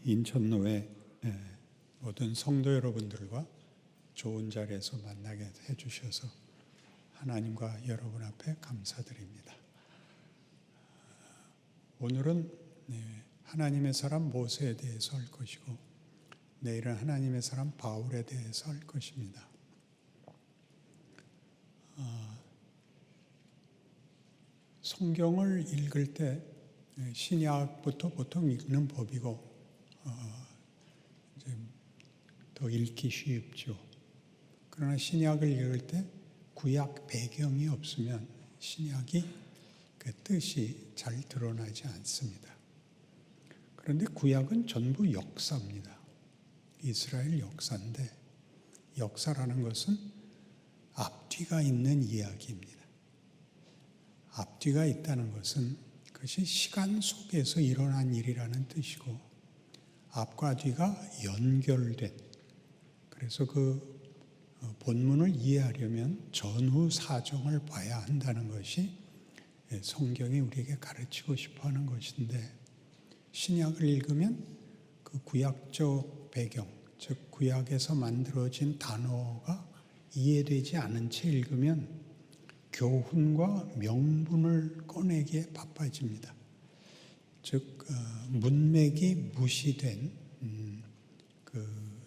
인천로의 모든 성도 여러분들과 좋은 자리에서 만나게 해주셔서 하나님과 여러분 앞에 감사드립니다. 오늘은 하나님의 사람 모세에 대해서 할 것이고 내일은 하나님의 사람 바울에 대해서 할 것입니다. 성경을 읽을 때 신약부터 보통 읽는 법이고 이제 더 읽기 쉽죠. 그러나 신약을 읽을 때 구약 배경이 없으면 신약이 그 뜻이 잘 드러나지 않습니다. 그런데 구약은 전부 역사입니다. 이스라엘 역사인데 역사라는 것은 앞뒤가 있는 이야기입니다. 앞뒤가 있다는 것은 그것이 시간 속에서 일어난 일이라는 뜻이고 앞과 뒤가 연결된, 그래서 그 본문을 이해하려면 전후 사정을 봐야 한다는 것이 성경이 우리에게 가르치고 싶어하는 것인데, 신약을 읽으면 그 구약적 배경, 즉 구약에서 만들어진 단어가 이해되지 않은 채 읽으면 교훈과 명분을 꺼내기에 바빠집니다. 즉 문맥이 무시된 그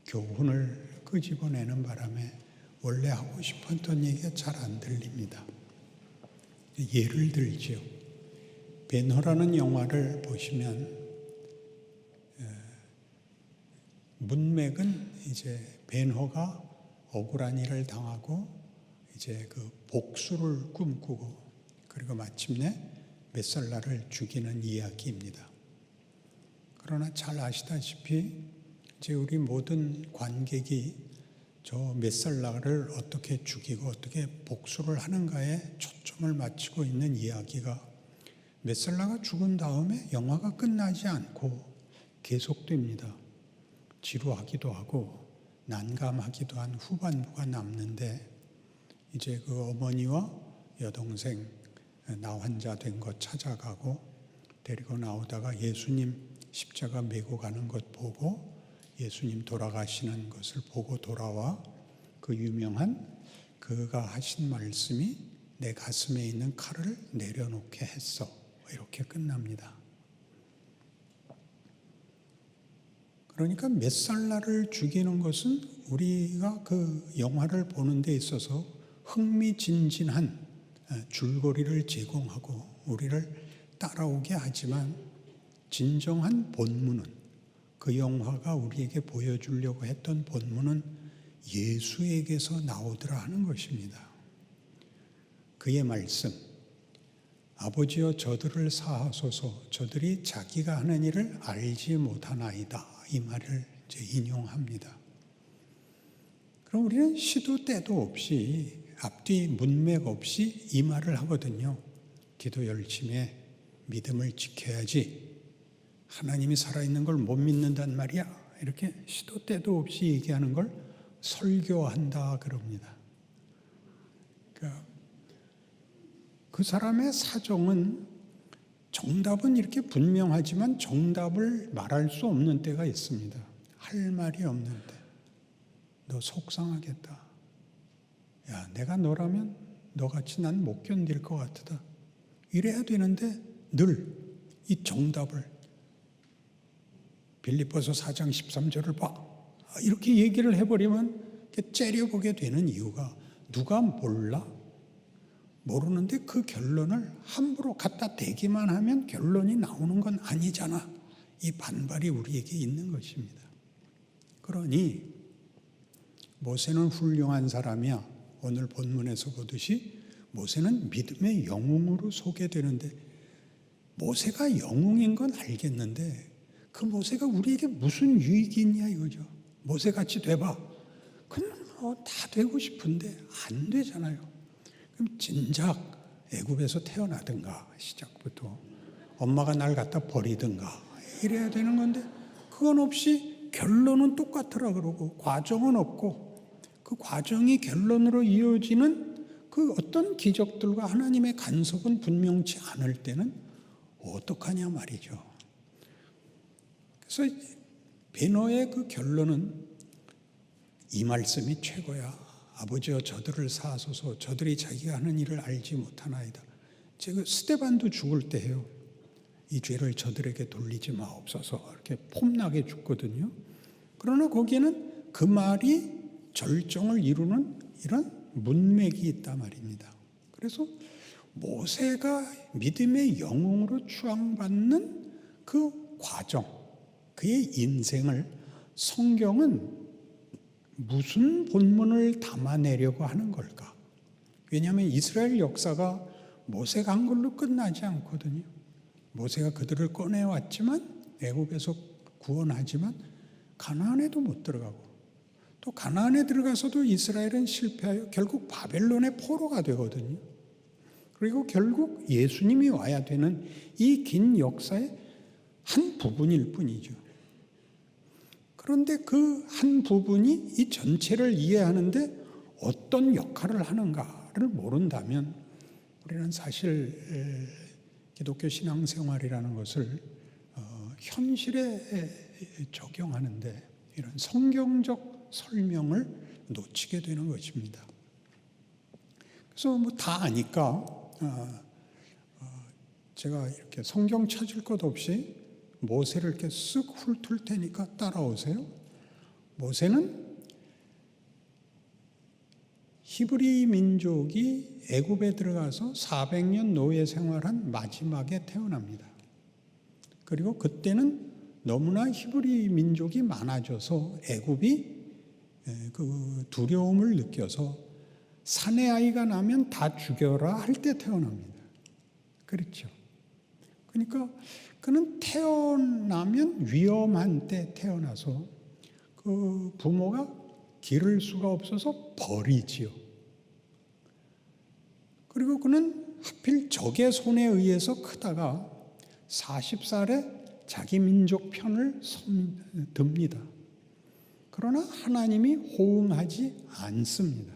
교훈을 끄집어내는 바람에 원래 하고 싶었던 얘기가 잘 안 들립니다. 예를 들지요. 벤허라는 영화를 보시면 문맥은 이제 벤허가 억울한 일을 당하고 이제 그 복수를 꿈꾸고 그리고 마침내 메살라를 죽이는 이야기입니다. 그러나 잘 아시다시피 이제 우리 모든 관객이 저 메살라를 어떻게 죽이고 어떻게 복수를 하는가에 초점을 맞추고 있는 이야기가 메살라가 죽은 다음에 영화가 끝나지 않고 계속됩니다. 지루하기도 하고 난감하기도 한 후반부가 남는데 이제 그 어머니와 여동생 나 환자 된 것 찾아가고 데리고 나오다가 예수님 십자가 메고 가는 것 보고 예수님 돌아가시는 것을 보고 돌아와 그 유명한 그가 하신 말씀이 내 가슴에 있는 칼을 내려놓게 했어. 이렇게 끝납니다. 그러니까 메살라를 죽이는 것은 우리가 그 영화를 보는 데 있어서 흥미진진한 줄거리를 제공하고 우리를 따라오게 하지만 진정한 본문은, 그 영화가 우리에게 보여주려고 했던 본문은 예수에게서 나오더라 하는 것입니다. 그의 말씀, 아버지여 저들을 사하소서 저들이 자기가 하는 일을 알지 못하나이다, 이 말을 이제 인용합니다. 그럼 우리는 시도 때도 없이 앞뒤 문맥 없이 이 말을 하거든요. 기도 열심히 해. 믿음을 지켜야지. 하나님이 살아있는 걸 못 믿는단 말이야. 이렇게 시도 때도 없이 얘기하는 걸 설교한다 그럽니다. 그러니까 그 사람의 사정은 정답은 이렇게 분명하지만 정답을 말할 수 없는 때가 있습니다. 할 말이 없는데 너 속상하겠다. 야, 내가 너라면 너같이 난 못 견딜 것 같다. 이래야 되는데 늘 이 정답을 빌립보서 4장 13절을 봐. 이렇게 얘기를 해버리면 째려보게 되는 이유가 누가 몰라? 모르는데 그 결론을 함부로 갖다 대기만 하면 결론이 나오는 건 아니잖아. 이 반발이 우리에게 있는 것입니다. 그러니 모세는 훌륭한 사람이야. 오늘 본문에서 보듯이 모세는 믿음의 영웅으로 소개되는데 모세가 영웅인 건 알겠는데 그 모세가 우리에게 무슨 유익이 있냐 이거죠. 모세같이 돼봐. 그럼 다 되고 싶은데 안 되잖아요. 그럼 진작 애굽에서 태어나든가 시작부터 엄마가 날 갖다 버리든가 이래야 되는 건데 그건 없이 결론은 똑같으라 그러고 과정은 없고 그 과정이 결론으로 이어지는 그 어떤 기적들과 하나님의 간섭은 분명치 않을 때는 어떡하냐 말이죠. 그래서 베너의 그 결론은 이 말씀이 최고야. 아버지여 저들을 사하소서. 저들이 자기가 하는 일을 알지 못하나이다. 제가 스데반도 죽을 때 해요. 이 죄를 저들에게 돌리지 마옵소서. 이렇게 폼나게 죽거든요. 그러나 거기에는 그 말이 절정을 이루는 이런 문맥이 있단 말입니다. 그래서 모세가 믿음의 영웅으로 추앙받는 그 과정, 그의 인생을 성경은 무슨 본문을 담아내려고 하는 걸까? 왜냐하면 이스라엘 역사가 모세가 한 걸로 끝나지 않거든요. 모세가 그들을 꺼내왔지만 애굽에서 구원하지만 가나안에도 못 들어가고 또 가나안에 들어가서도 이스라엘은 실패하여 결국 바벨론의 포로가 되거든요. 그리고 결국 예수님이 와야 되는 이 긴 역사의 한 부분일 뿐이죠. 그런데 그 한 부분이 이 전체를 이해하는데 어떤 역할을 하는가를 모른다면 우리는 사실 기독교 신앙생활이라는 것을 현실에 적용하는데 이런 성경적 설명을 놓치게 되는 것입니다. 그래서 뭐 다 아니까 제가 이렇게 성경 찾을 것 없이 모세를 이렇게 쓱 훑을 테니까 따라오세요. 모세는 히브리 민족이 애굽에 들어가서 400년 노예 생활한 마지막에 태어납니다. 그리고 그때는 너무나 히브리 민족이 많아져서 애굽이 그 두려움을 느껴서 사내 아이가 나면 다 죽여라 할 때 태어납니다. 그렇죠. 그러니까 그는 태어나면 위험한 때 태어나서 그 부모가 기를 수가 없어서 버리지요. 그리고 그는 하필 적의 손에 의해서 크다가 40살에 자기 민족 편을 듭니다. 그러나 하나님이 호응하지 않습니다.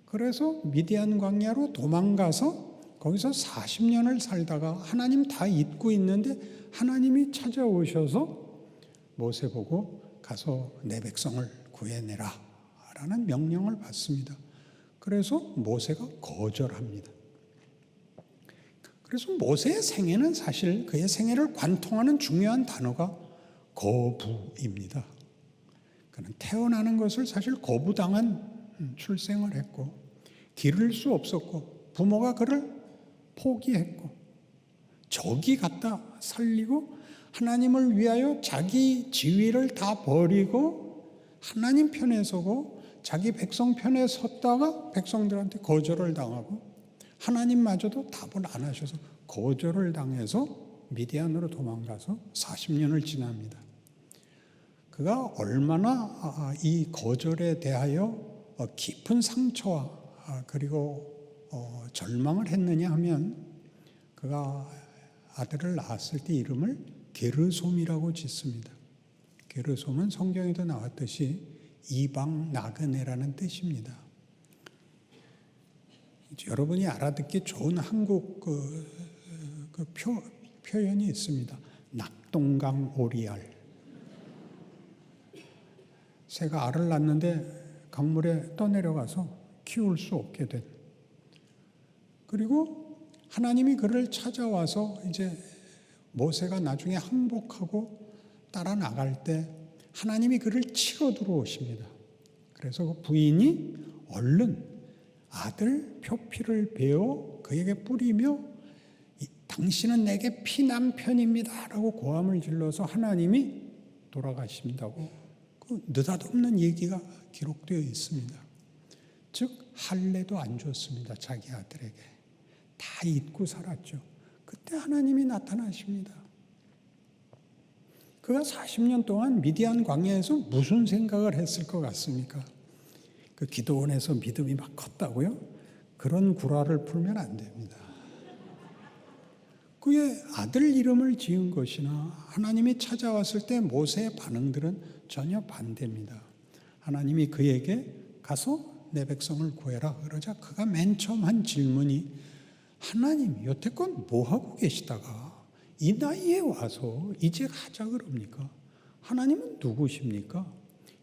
그래서 미디안 광야로 도망가서 거기서 40년을 살다가 하나님 다 잊고 있는데 하나님이 찾아오셔서 모세 보고 가서 내 백성을 구해내라 라는 명령을 받습니다. 그래서 모세가 거절합니다. 그래서 모세의 생애는 사실 그의 생애를 관통하는 중요한 단어가 거부입니다. 그는 태어나는 것을 사실 거부당한 출생을 했고 기를 수 없었고 부모가 그를 포기했고 적이 갖다 살리고 하나님을 위하여 자기 지위를 다 버리고 하나님 편에 서고 자기 백성 편에 섰다가 백성들한테 거절을 당하고 하나님마저도 답을 안 하셔서 거절을 당해서 미디안으로 도망가서 40년을 지납니다. 그가 얼마나 이 거절에 대하여 깊은 상처와 그리고 절망을 했느냐 하면 그가 아들을 낳았을 때 이름을 게르솜이라고 짓습니다. 게르솜은 성경에도 나왔듯이 이방 나그네라는 뜻입니다. 여러분이 알아듣기 좋은 한국 표현이 있습니다. 낙동강 오리알. 새가 알을 낳는데 강물에 떠내려가서 키울 수 없게 된. 그리고 하나님이 그를 찾아와서 이제 모세가 나중에 항복하고 따라 나갈 때 하나님이 그를 치러 들어오십니다. 그래서 그 부인이 얼른 아들 표피를 베어 그에게 뿌리며 당신은 내게 피난편입니다 라고 고함을 질러서 하나님이 돌아가신다고 그 느닷없는 얘기가 기록되어 있습니다. 즉 할례도 안 줬습니다. 자기 아들에게. 다 잊고 살았죠. 그때 하나님이 나타나십니다. 그가 40년 동안 미디안 광야에서 무슨 생각을 했을 것 같습니까? 그 기도원에서 믿음이 막 컸다고요? 그런 구라를 풀면 안 됩니다. 그의 아들 이름을 지은 것이나 하나님이 찾아왔을 때 모세의 반응들은 전혀 반대입니다. 하나님이 그에게 가서 내 백성을 구해라 그러자 그가 맨 처음 한 질문이 하나님 여태껏 뭐하고 계시다가 이 나이에 와서 이제 하자 그럽니까? 하나님은 누구십니까?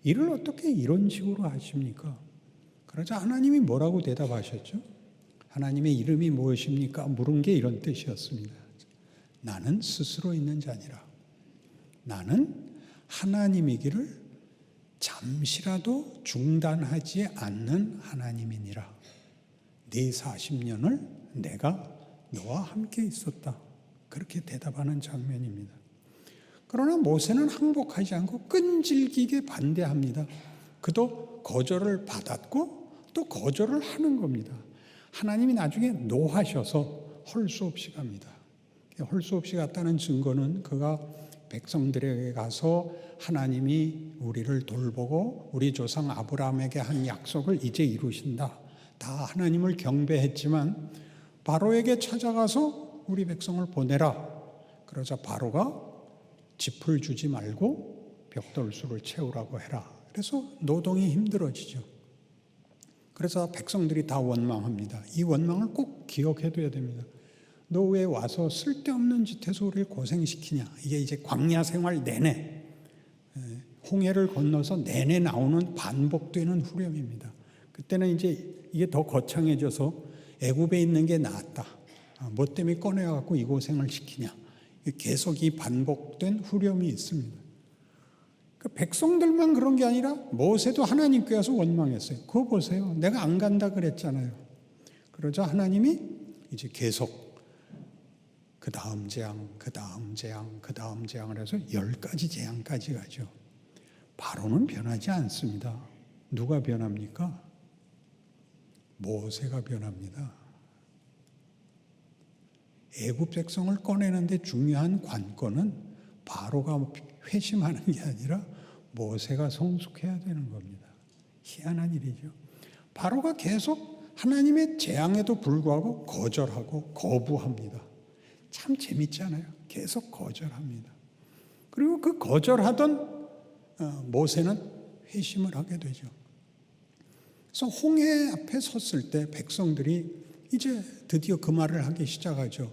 일을 어떻게 이런 식으로 하십니까? 그러자 하나님이 뭐라고 대답하셨죠? 하나님의 이름이 무엇입니까? 물은 게 이런 뜻이었습니다. 나는 스스로 있는 자니라. 나는 하나님이기를 잠시라도 중단하지 않는 하나님이니라. 네 40년을 내가 너와 함께 있었다. 그렇게 대답하는 장면입니다. 그러나 모세는 항복하지 않고 끈질기게 반대합니다. 그도 거절을 받았고 또 거절을 하는 겁니다. 하나님이 나중에 노하셔서 헐 수 없이 갑니다. 헐 수 없이 갔다는 증거는 그가 백성들에게 가서 하나님이 우리를 돌보고 우리 조상 아브라함에게 한 약속을 이제 이루신다. 다 하나님을 경배했지만 바로에게 찾아가서 우리 백성을 보내라. 그러자 바로가 짚을 주지 말고 벽돌수를 채우라고 해라. 그래서 노동이 힘들어지죠. 그래서 백성들이 다 원망합니다. 이 원망을 꼭 기억해둬야 됩니다. 너 왜 와서 쓸데없는 짓해서 우리를 고생시키냐. 이게 이제 광야 생활 내내 홍해를 건너서 내내 나오는 반복되는 후렴입니다. 그때는 이제 이게 더 거창해져서 애굽에 있는 게 낫다. 뭐 때문에 꺼내갖고 이 고생을 시키냐. 계속 이 반복된 후렴이 있습니다. 그 백성들만 그런 게 아니라 모세도 하나님께 와서 원망했어요. 그거 보세요. 내가 안 간다 그랬잖아요. 그러자 하나님이 이제 계속 그 다음 재앙, 그 다음 재앙, 그 다음 재앙을 해서 10가지 재앙까지 가죠. 바로는 변하지 않습니다. 누가 변합니까? 모세가 변합니다. 애굽 백성을 꺼내는데 중요한 관건은 바로가 회심하는 게 아니라 모세가 성숙해야 되는 겁니다. 희한한 일이죠. 바로가 계속 하나님의 재앙에도 불구하고 거절하고 거부합니다. 참 재밌잖아요. 계속 거절합니다. 그리고 그 거절하던 모세는 회심을 하게 되죠. 그래서 홍해 앞에 섰을 때 백성들이 이제 드디어 그 말을 하기 시작하죠.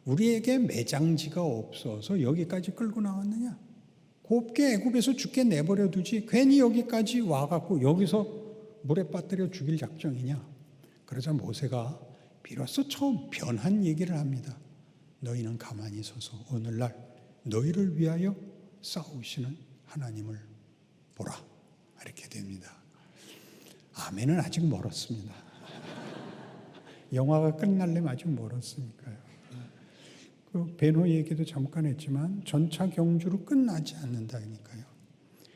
우리에게 매장지가 없어서 여기까지 끌고 나왔느냐? 곱게 애굽에서 죽게 내버려 두지 괜히 여기까지 와갖고 여기서 물에 빠뜨려 죽일 작정이냐? 그러자 모세가 비로소 처음 변한 얘기를 합니다. 너희는 가만히 서서 오늘날 너희를 위하여 싸우시는 하나님을 보라. 이렇게 됩니다. 아멘은 아직 멀었습니다. 영화가 끝날려면 아직 멀었으니까요. 그 베노 얘기도 잠깐 했지만 전차 경주로 끝나지 않는다니까요.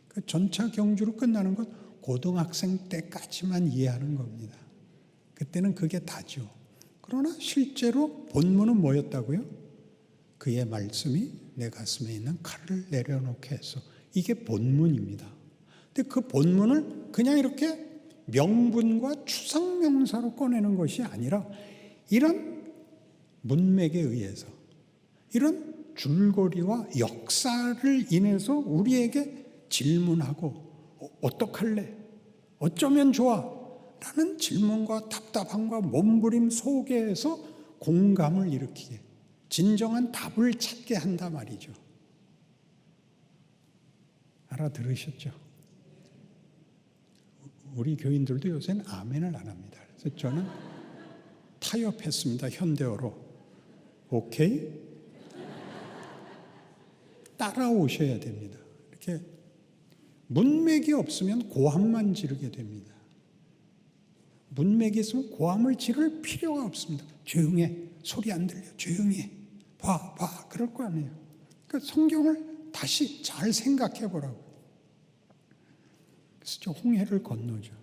그 전차 경주로 끝나는 건 고등학생 때까지만 이해하는 겁니다. 그때는 그게 다죠. 그러나 실제로 본문은 뭐였다고요? 그의 말씀이 내 가슴에 있는 칼을 내려놓게 해서 이게 본문입니다. 근데 그 본문을 그냥 이렇게 명분과 추상명사로 꺼내는 것이 아니라 이런 문맥에 의해서 이런 줄거리와 역사를 인해서 우리에게 질문하고 어떡할래? 어쩌면 좋아? 라는 질문과 답답함과 몸부림 속에서 공감을 일으키게 진정한 답을 찾게 한단 말이죠. 알아들으셨죠? 우리 교인들도 요새는 아멘을 안 합니다. 그래서 저는 타협했습니다. 현대어로. 오케이? 따라오셔야 됩니다. 이렇게 문맥이 없으면 고함만 지르게 됩니다. 문맥이 있으면 고함을 지를 필요가 없습니다. 조용해. 소리 안 들려. 조용해. 봐. 그럴 거 아니에요. 그러니까 성경을 다시 잘 생각해 보라고. 그래서 저 홍해를 건너죠.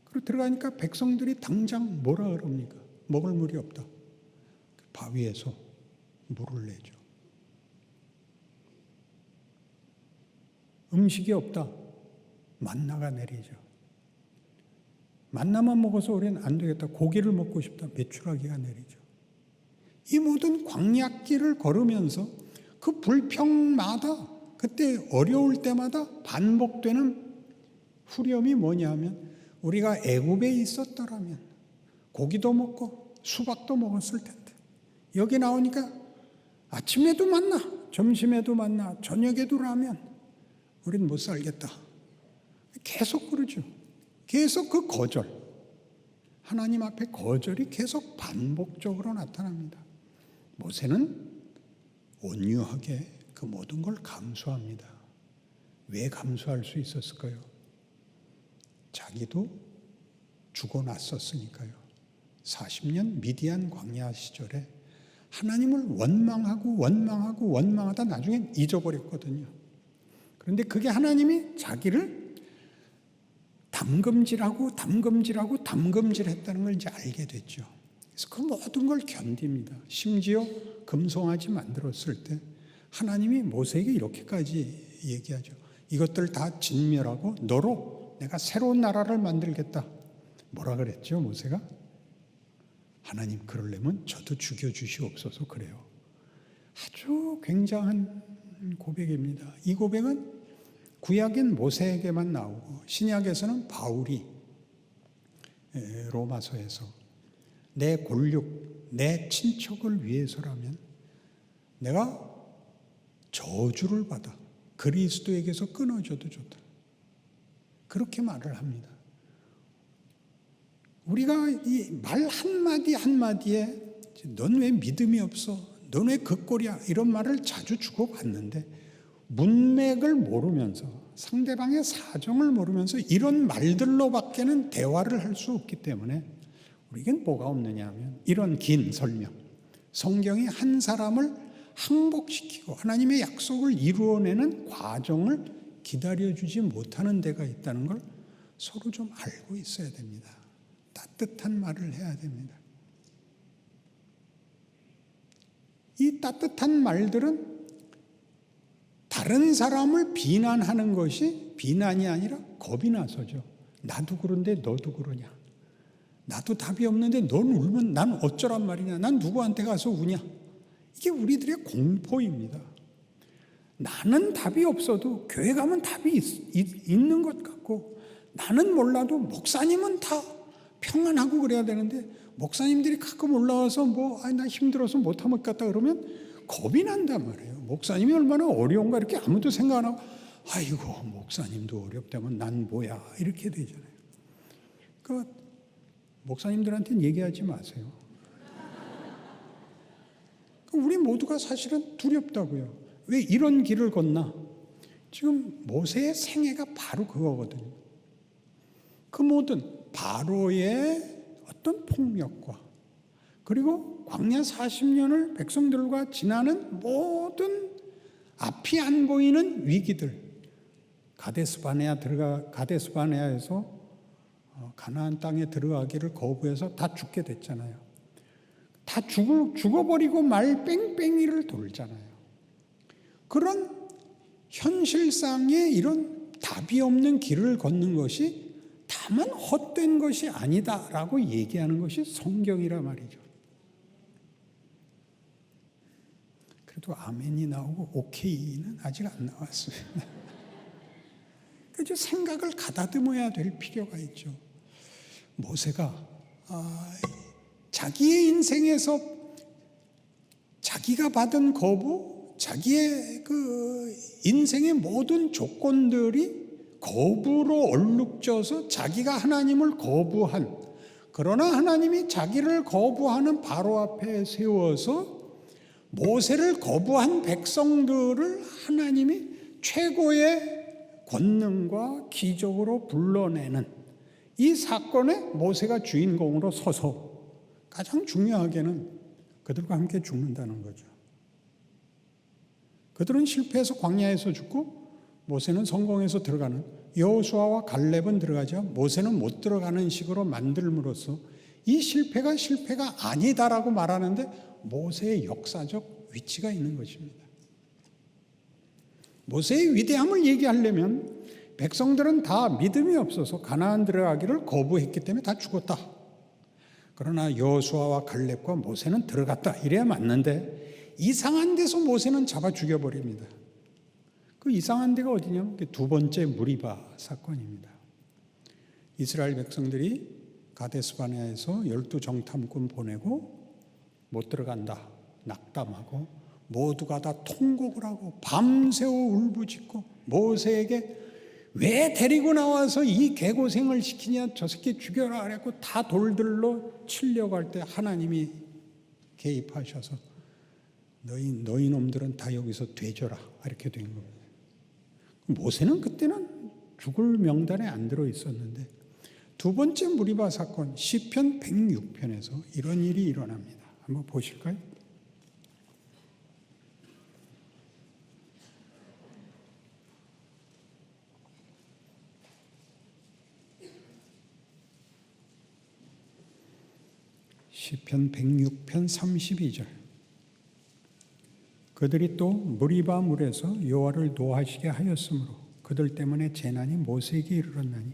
그리고 들어가니까 백성들이 당장 뭐라 그럽니까? 먹을 물이 없다. 바위에서 물을 내죠. 음식이 없다. 만나가 내리죠. 만나만 먹어서 우리는 안 되겠다. 고기를 먹고 싶다. 메추라기가 내리죠. 이 모든 광야길을 걸으면서 그 불평마다 그때 어려울 때마다 반복되는 후렴이 뭐냐면 우리가 애굽에 있었더라면 고기도 먹고 수박도 먹었을 텐데 여기 나오니까 아침에도 만나, 점심에도 만나, 저녁에도 라면. 우린 못 살겠다. 계속 그러죠. 계속 그 거절. 하나님 앞에 거절이 계속 반복적으로 나타납니다. 모세는 온유하게 그 모든 걸 감수합니다. 왜 감수할 수 있었을까요? 자기도 죽어났었으니까요. 40년 미디안 광야 시절에 하나님을 원망하다 나중엔 잊어버렸거든요. 그런데 그게 하나님이 자기를 담금질했다는 걸 이제 알게 됐죠. 그래서 그 모든 걸 견딥니다. 심지어 금송아지 만들었을 때 하나님이 모세에게 이렇게까지 얘기하죠. 이것들 다 진멸하고 너로 내가 새로운 나라를 만들겠다. 뭐라 그랬죠, 모세가? 하나님, 그러려면 저도 죽여주시옵소서. 그래요. 아주 굉장한 고백입니다. 이 고백은 구약인 모세에게만 나오고 신약에서는 바울이 로마서에서 내 골육, 내 친척을 위해서라면 내가 저주를 받아 그리스도에게서 끊어져도 좋다. 그렇게 말을 합니다. 우리가 이 말 한마디 한마디에 넌 왜 믿음이 없어? 넌 왜 그 꼴이야? 이런 말을 자주 주고받는데 문맥을 모르면서 상대방의 사정을 모르면서 이런 말들로밖에는 대화를 할 수 없기 때문에 우리에겐 뭐가 없느냐 하면 이런 긴 설명, 성경이 한 사람을 항복시키고 하나님의 약속을 이루어내는 과정을 기다려주지 못하는 데가 있다는 걸 서로 좀 알고 있어야 됩니다. 따뜻한 말을 해야 됩니다. 이 따뜻한 말들은 다른 사람을 비난하는 것이 비난이 아니라 겁이 나서죠. 나도 그런데 너도 그러냐. 나도 답이 없는데 넌 울면 난 어쩌란 말이냐. 난 누구한테 가서 우냐. 이게 우리들의 공포입니다. 나는 답이 없어도 교회 가면 답이 있는 것 같고 나는 몰라도 목사님은 다 평안하고 그래야 되는데 목사님들이 가끔 올라와서 나 힘들어서 못하면 갔다 그러면 겁이 난단 말이에요. 목사님이 얼마나 어려운가 이렇게 아무도 생각 안 하고 아이고 목사님도 어렵다면 난 뭐야 이렇게 되잖아요. 그러니까 목사님들한테는 얘기하지 마세요. 우리 모두가 사실은 두렵다고요. 왜 이런 길을 걷나? 지금 모세의 생애가 바로 그거거든요. 그 모든 바로의 어떤 폭력과 그리고 광야 40년을 백성들과 지나는 모든 앞이 안 보이는 위기들, 가데스바네아에서 가나안 땅에 들어가기를 거부해서 다 죽게 됐잖아요. 다 죽어버리고 말 뺑뺑이를 돌잖아요. 그런 현실상의 이런 답이 없는 길을 걷는 것이 다만 헛된 것이 아니다라고 얘기하는 것이 성경이라 말이죠. 그래도 아멘이 나오고 오케이는 아직 안 나왔습니다. 그래서 생각을 가다듬어야 될 필요가 있죠. 모세가 자기의 인생에서 자기가 받은 거부, 자기의 그 인생의 모든 조건들이 거부로 얼룩져서 자기가 하나님을 거부한, 그러나 하나님이 자기를 거부하는 바로 앞에 세워서 모세를 거부한 백성들을 하나님이 최고의 권능과 기적으로 불러내는 이 사건에 모세가 주인공으로 서서 가장 중요하게는 그들과 함께 죽는다는 거죠. 그들은 실패해서 광야에서 죽고 모세는 성공해서 들어가는, 여호수아와 갈렙은 들어가죠. 모세는 못 들어가는 식으로 만들므로써 이 실패가 아니다라고 말하는데 모세의 역사적 위치가 있는 것입니다. 모세의 위대함을 얘기하려면 백성들은 다 믿음이 없어서 가나안 들어가기를 거부했기 때문에 다 죽었다. 그러나 여호수아와 갈렙과 모세는 들어갔다. 이래야 맞는데 이상한 데서 모세는 잡아 죽여버립니다. 그 이상한 데가 어디냐면 두 번째 무리바 사건입니다. 이스라엘 백성들이 가데스바네아에서 12 정탐꾼 보내고 못 들어간다. 낙담하고 모두가 다 통곡을 하고 밤새워 울부짖고 모세에게 왜 데리고 나와서 이 개고생을 시키냐, 저 새끼 죽여라 그랬고 다 돌들로 치려고 할 때 하나님이 개입하셔서 너희 놈들은 다 여기서 되져라 이렇게 된 겁니다. 모세는 그때는 죽을 명단에 안 들어 있었는데 두 번째 무리바 사건 시편 106편에서 이런 일이 일어납니다. 한번 보실까요? 시편 106편 32절. 그들이 또 무리바 물에서 여호와를 노하시게 하였으므로 그들 때문에 재난이 모세에게 이르렀나니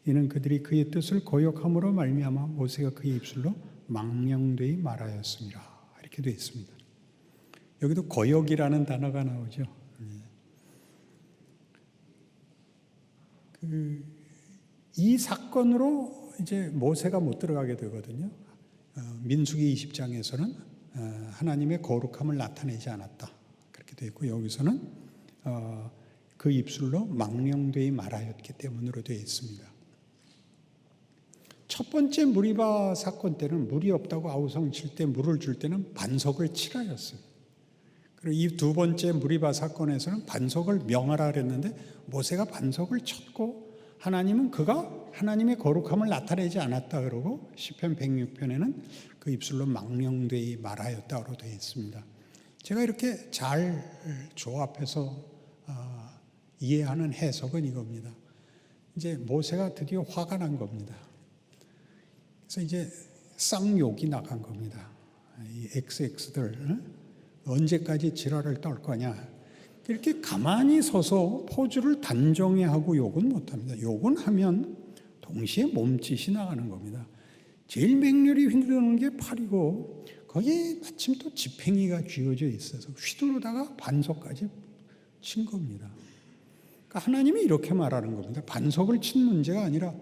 이는 그들이 그의 뜻을 거역함으로 말미암아 모세가 그의 입술로 망령되이 말하였습니다. 이렇게 되어 있습니다. 여기도 거역이라는 단어가 나오죠. 이 사건으로 이제 모세가 못 들어가게 되거든요. 민수기 20장에서는 하나님의 거룩함을 나타내지 않았다 그렇게 되어 있고 여기서는 그 입술로 망령되이 말하였기 때문으로 되어 있습니다. 첫 번째 무리바 사건 때는 물이 없다고 아우성 칠 때 물을 줄 때는 반석을 치라였어요. 그리고 이 두 번째 무리바 사건에서는 반석을 명하라 그랬는데 모세가 반석을 쳤고 하나님은 그가 하나님의 거룩함을 나타내지 않았다 그러고 시편 106편에는 그 입술로 망령되이 말하였다고 되어 있습니다. 제가 이렇게 잘 조합해서 이해하는 해석은 이겁니다. 이제 모세가 드디어 화가 난 겁니다. 그래서 이제 쌍욕이 나간 겁니다. 이 XX들 언제까지 지랄을 떨 거냐. 이렇게 가만히 서서 포즈를 단정히 하고 욕은 못합니다. 욕은 하면 동시에 몸짓이 나가는 겁니다. 제일 맹렬히 휘두르는 게 팔이고 거기에 마침 또 지팽이가 쥐어져 있어서 휘두르다가 반석까지 친 겁니다. 그러니까 하나님이 이렇게 말하는 겁니다. 반석을 친 문제가 아니라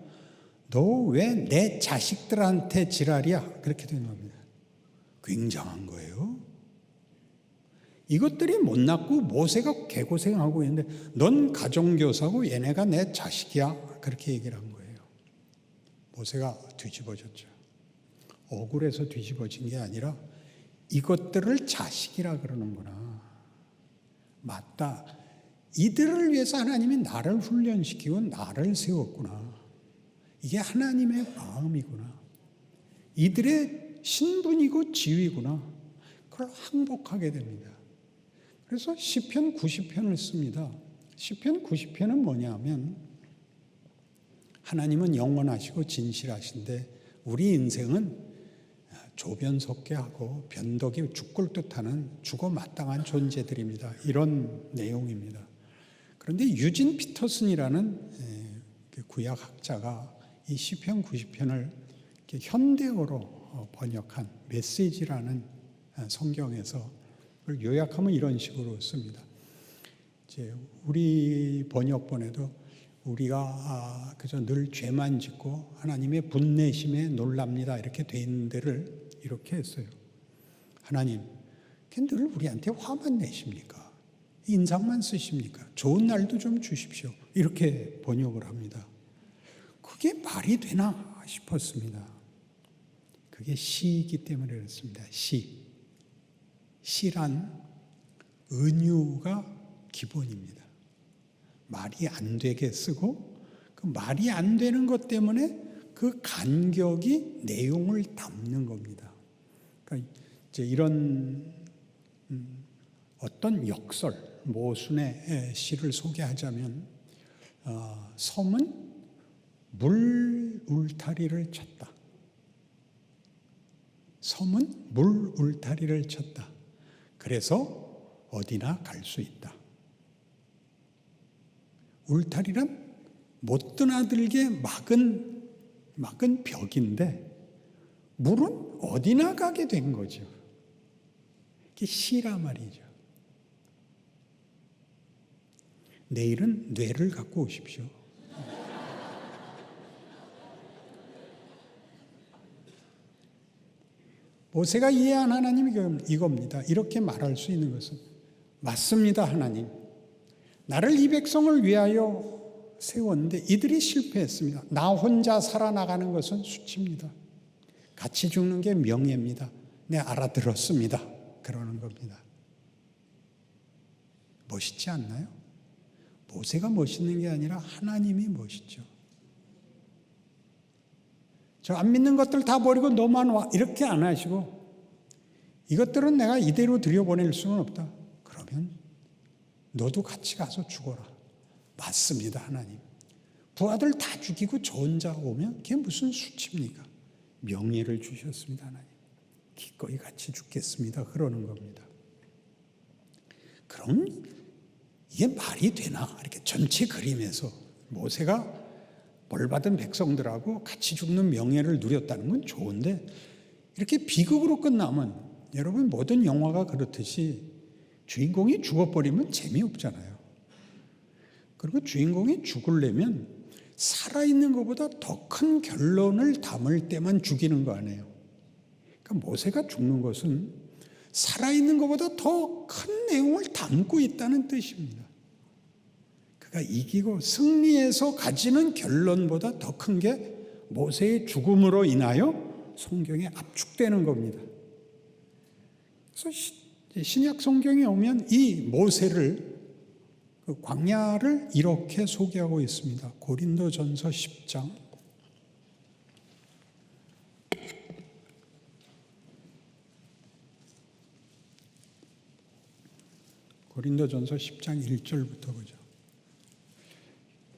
너 왜 내 자식들한테 지랄이야? 그렇게 된 겁니다. 굉장한 거예요. 이것들이 못났고 모세가 개고생하고 있는데 넌 가정교사고 얘네가 내 자식이야. 그렇게 얘기를 한 거예요. 모세가 뒤집어졌죠. 억울해서 뒤집어진 게 아니라 이것들을 자식이라 그러는구나. 맞다. 이들을 위해서 하나님이 나를 훈련시키고 나를 세웠구나. 이게 하나님의 마음이구나. 이들의 신분이고 지위구나. 그걸 항복하게 됩니다. 그래서 시편 90편을 씁니다. 시편 90편은 뭐냐면 하나님은 영원하시고 진실하신데 우리 인생은 조변석계하고 변덕이 죽을 듯하는 죽어 마땅한 존재들입니다. 이런 내용입니다. 그런데 유진 피터슨이라는 구약학자가 이 시편 90편을 현대어로 번역한 메시지라는 성경에서 그걸 요약하면 이런 식으로 씁니다. 이제 우리 번역본에도 우리가 그저 늘 죄만 짓고 하나님의 분내심에 놀랍니다 이렇게 돼 있는 데를 이렇게 했어요. 하나님, 늘 우리한테 화만 내십니까? 인상만 쓰십니까? 좋은 날도 좀 주십시오. 이렇게 번역을 합니다. 그게 말이 되나 싶었습니다. 그게 시이기 때문에 그렇습니다. 시란 은유가 기본입니다. 말이 안 되게 쓰고 그 말이 안 되는 것 때문에 그 간격이 내용을 담는 겁니다. 그러니까 이제 이런 어떤 역설, 모순의 시를 소개하자면 섬은 물 울타리를 쳤다. 섬은 물 울타리를 쳤다. 그래서 어디나 갈 수 있다. 울타리란 못 드나들게 막은 벽인데 물은 어디나 가게 된 거죠. 이게 시라 말이죠. 내일은 뇌를 갖고 오십시오. 모세가 이해한 하나님이 이겁니다. 이렇게 말할 수 있는 것은 맞습니다. 하나님, 나를 이 백성을 위하여 세웠는데 이들이 실패했습니다. 나 혼자 살아나가는 것은 수치입니다. 같이 죽는 게 명예입니다. 네, 알아들었습니다. 그러는 겁니다. 멋있지 않나요? 모세가 멋있는 게 아니라 하나님이 멋있죠. 저 안 믿는 것들 다 버리고 너만 와, 이렇게 안 하시고, 이것들은 내가 이대로 들여보낼 수는 없다. 그러면 너도 같이 가서 죽어라. 맞습니다. 하나님, 부하들 다 죽이고 저 혼자 오면 그게 무슨 수치입니까? 명예를 주셨습니다. 하나님, 기꺼이 같이 죽겠습니다. 그러는 겁니다. 그럼 이게 말이 되나? 이렇게 전체 그림에서 모세가 벌받은 백성들하고 같이 죽는 명예를 누렸다는 건 좋은데, 이렇게 비극으로 끝나면, 여러분, 모든 영화가 그렇듯이 주인공이 죽어버리면 재미없잖아요. 그리고 주인공이 죽으려면 살아있는 것보다 더 큰 결론을 담을 때만 죽이는 거 아니에요. 그러니까 모세가 죽는 것은 살아있는 것보다 더 큰 내용을 담고 있다는 뜻입니다. 그가 이기고 승리해서 가지는 결론보다 더 큰 게 모세의 죽음으로 인하여 성경에 압축되는 겁니다. 그래서 신약 성경에 오면 이 모세를, 그 광야를 이렇게 소개하고 있습니다. 고린도전서 10장. 고린도전서 10장 1절부터 보죠.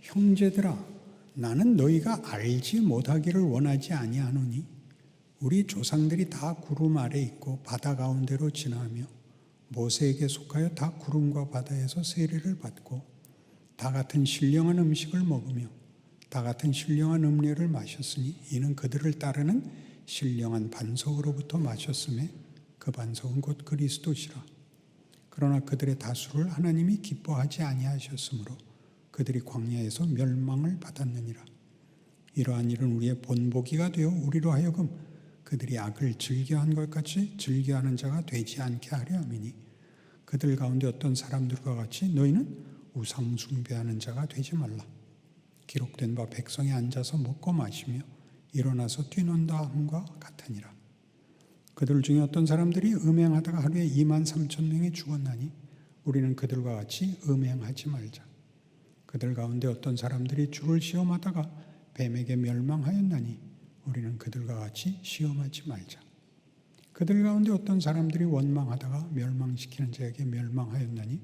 형제들아, 나는 너희가 알지 못하기를 원하지 아니하노니 우리 조상들이 다 구름 아래 있고 바다 가운데로 지나며 모세에게 속하여 다 구름과 바다에서 세례를 받고 다 같은 신령한 음식을 먹으며 다 같은 신령한 음료를 마셨으니 이는 그들을 따르는 신령한 반석으로부터 마셨음에 그 반석은 곧 그리스도시라. 그러나 그들의 다수를 하나님이 기뻐하지 아니하셨으므로 그들이 광야에서 멸망을 받았느니라. 이러한 일은 우리의 본보기가 되어 우리로 하여금 그들이 악을 즐겨한 것 같이 즐겨하는 자가 되지 않게 하려 함이니 그들 가운데 어떤 사람들과 같이 너희는 우상 숭배하는 자가 되지 말라. 기록된 바 백성이 앉아서 먹고 마시며 일어나서 뛰논다 함과 같으니라. 그들 중에 어떤 사람들이 음행하다가 하루에 23,000명이 죽었나니 우리는 그들과 같이 음행하지 말자. 그들 가운데 어떤 사람들이 주를 시험하다가 뱀에게 멸망하였나니 우리는 그들과 같이 시험하지 말자. 그들 가운데 어떤 사람들이 원망하다가 멸망시키는 자에게 멸망하였나니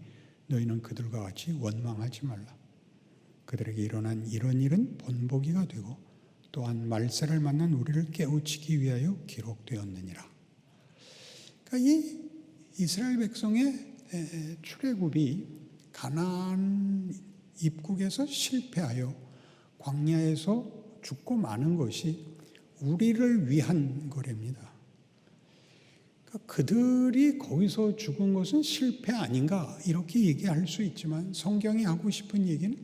너희는 그들과 같이 원망하지 말라. 그들에게 일어난 이런 일은 본보기가 되고 또한 말세를 만난 우리를 깨우치기 위하여 기록되었느니라. 그러니까 이 이스라엘 백성의 출애굽이 가나안 입국에서 실패하여 광야에서 죽고 마는 것이 우리를 위한 거랍니다. 그러니까 그들이 거기서 죽은 것은 실패 아닌가 이렇게 얘기할 수 있지만 성경이 하고 싶은 얘기는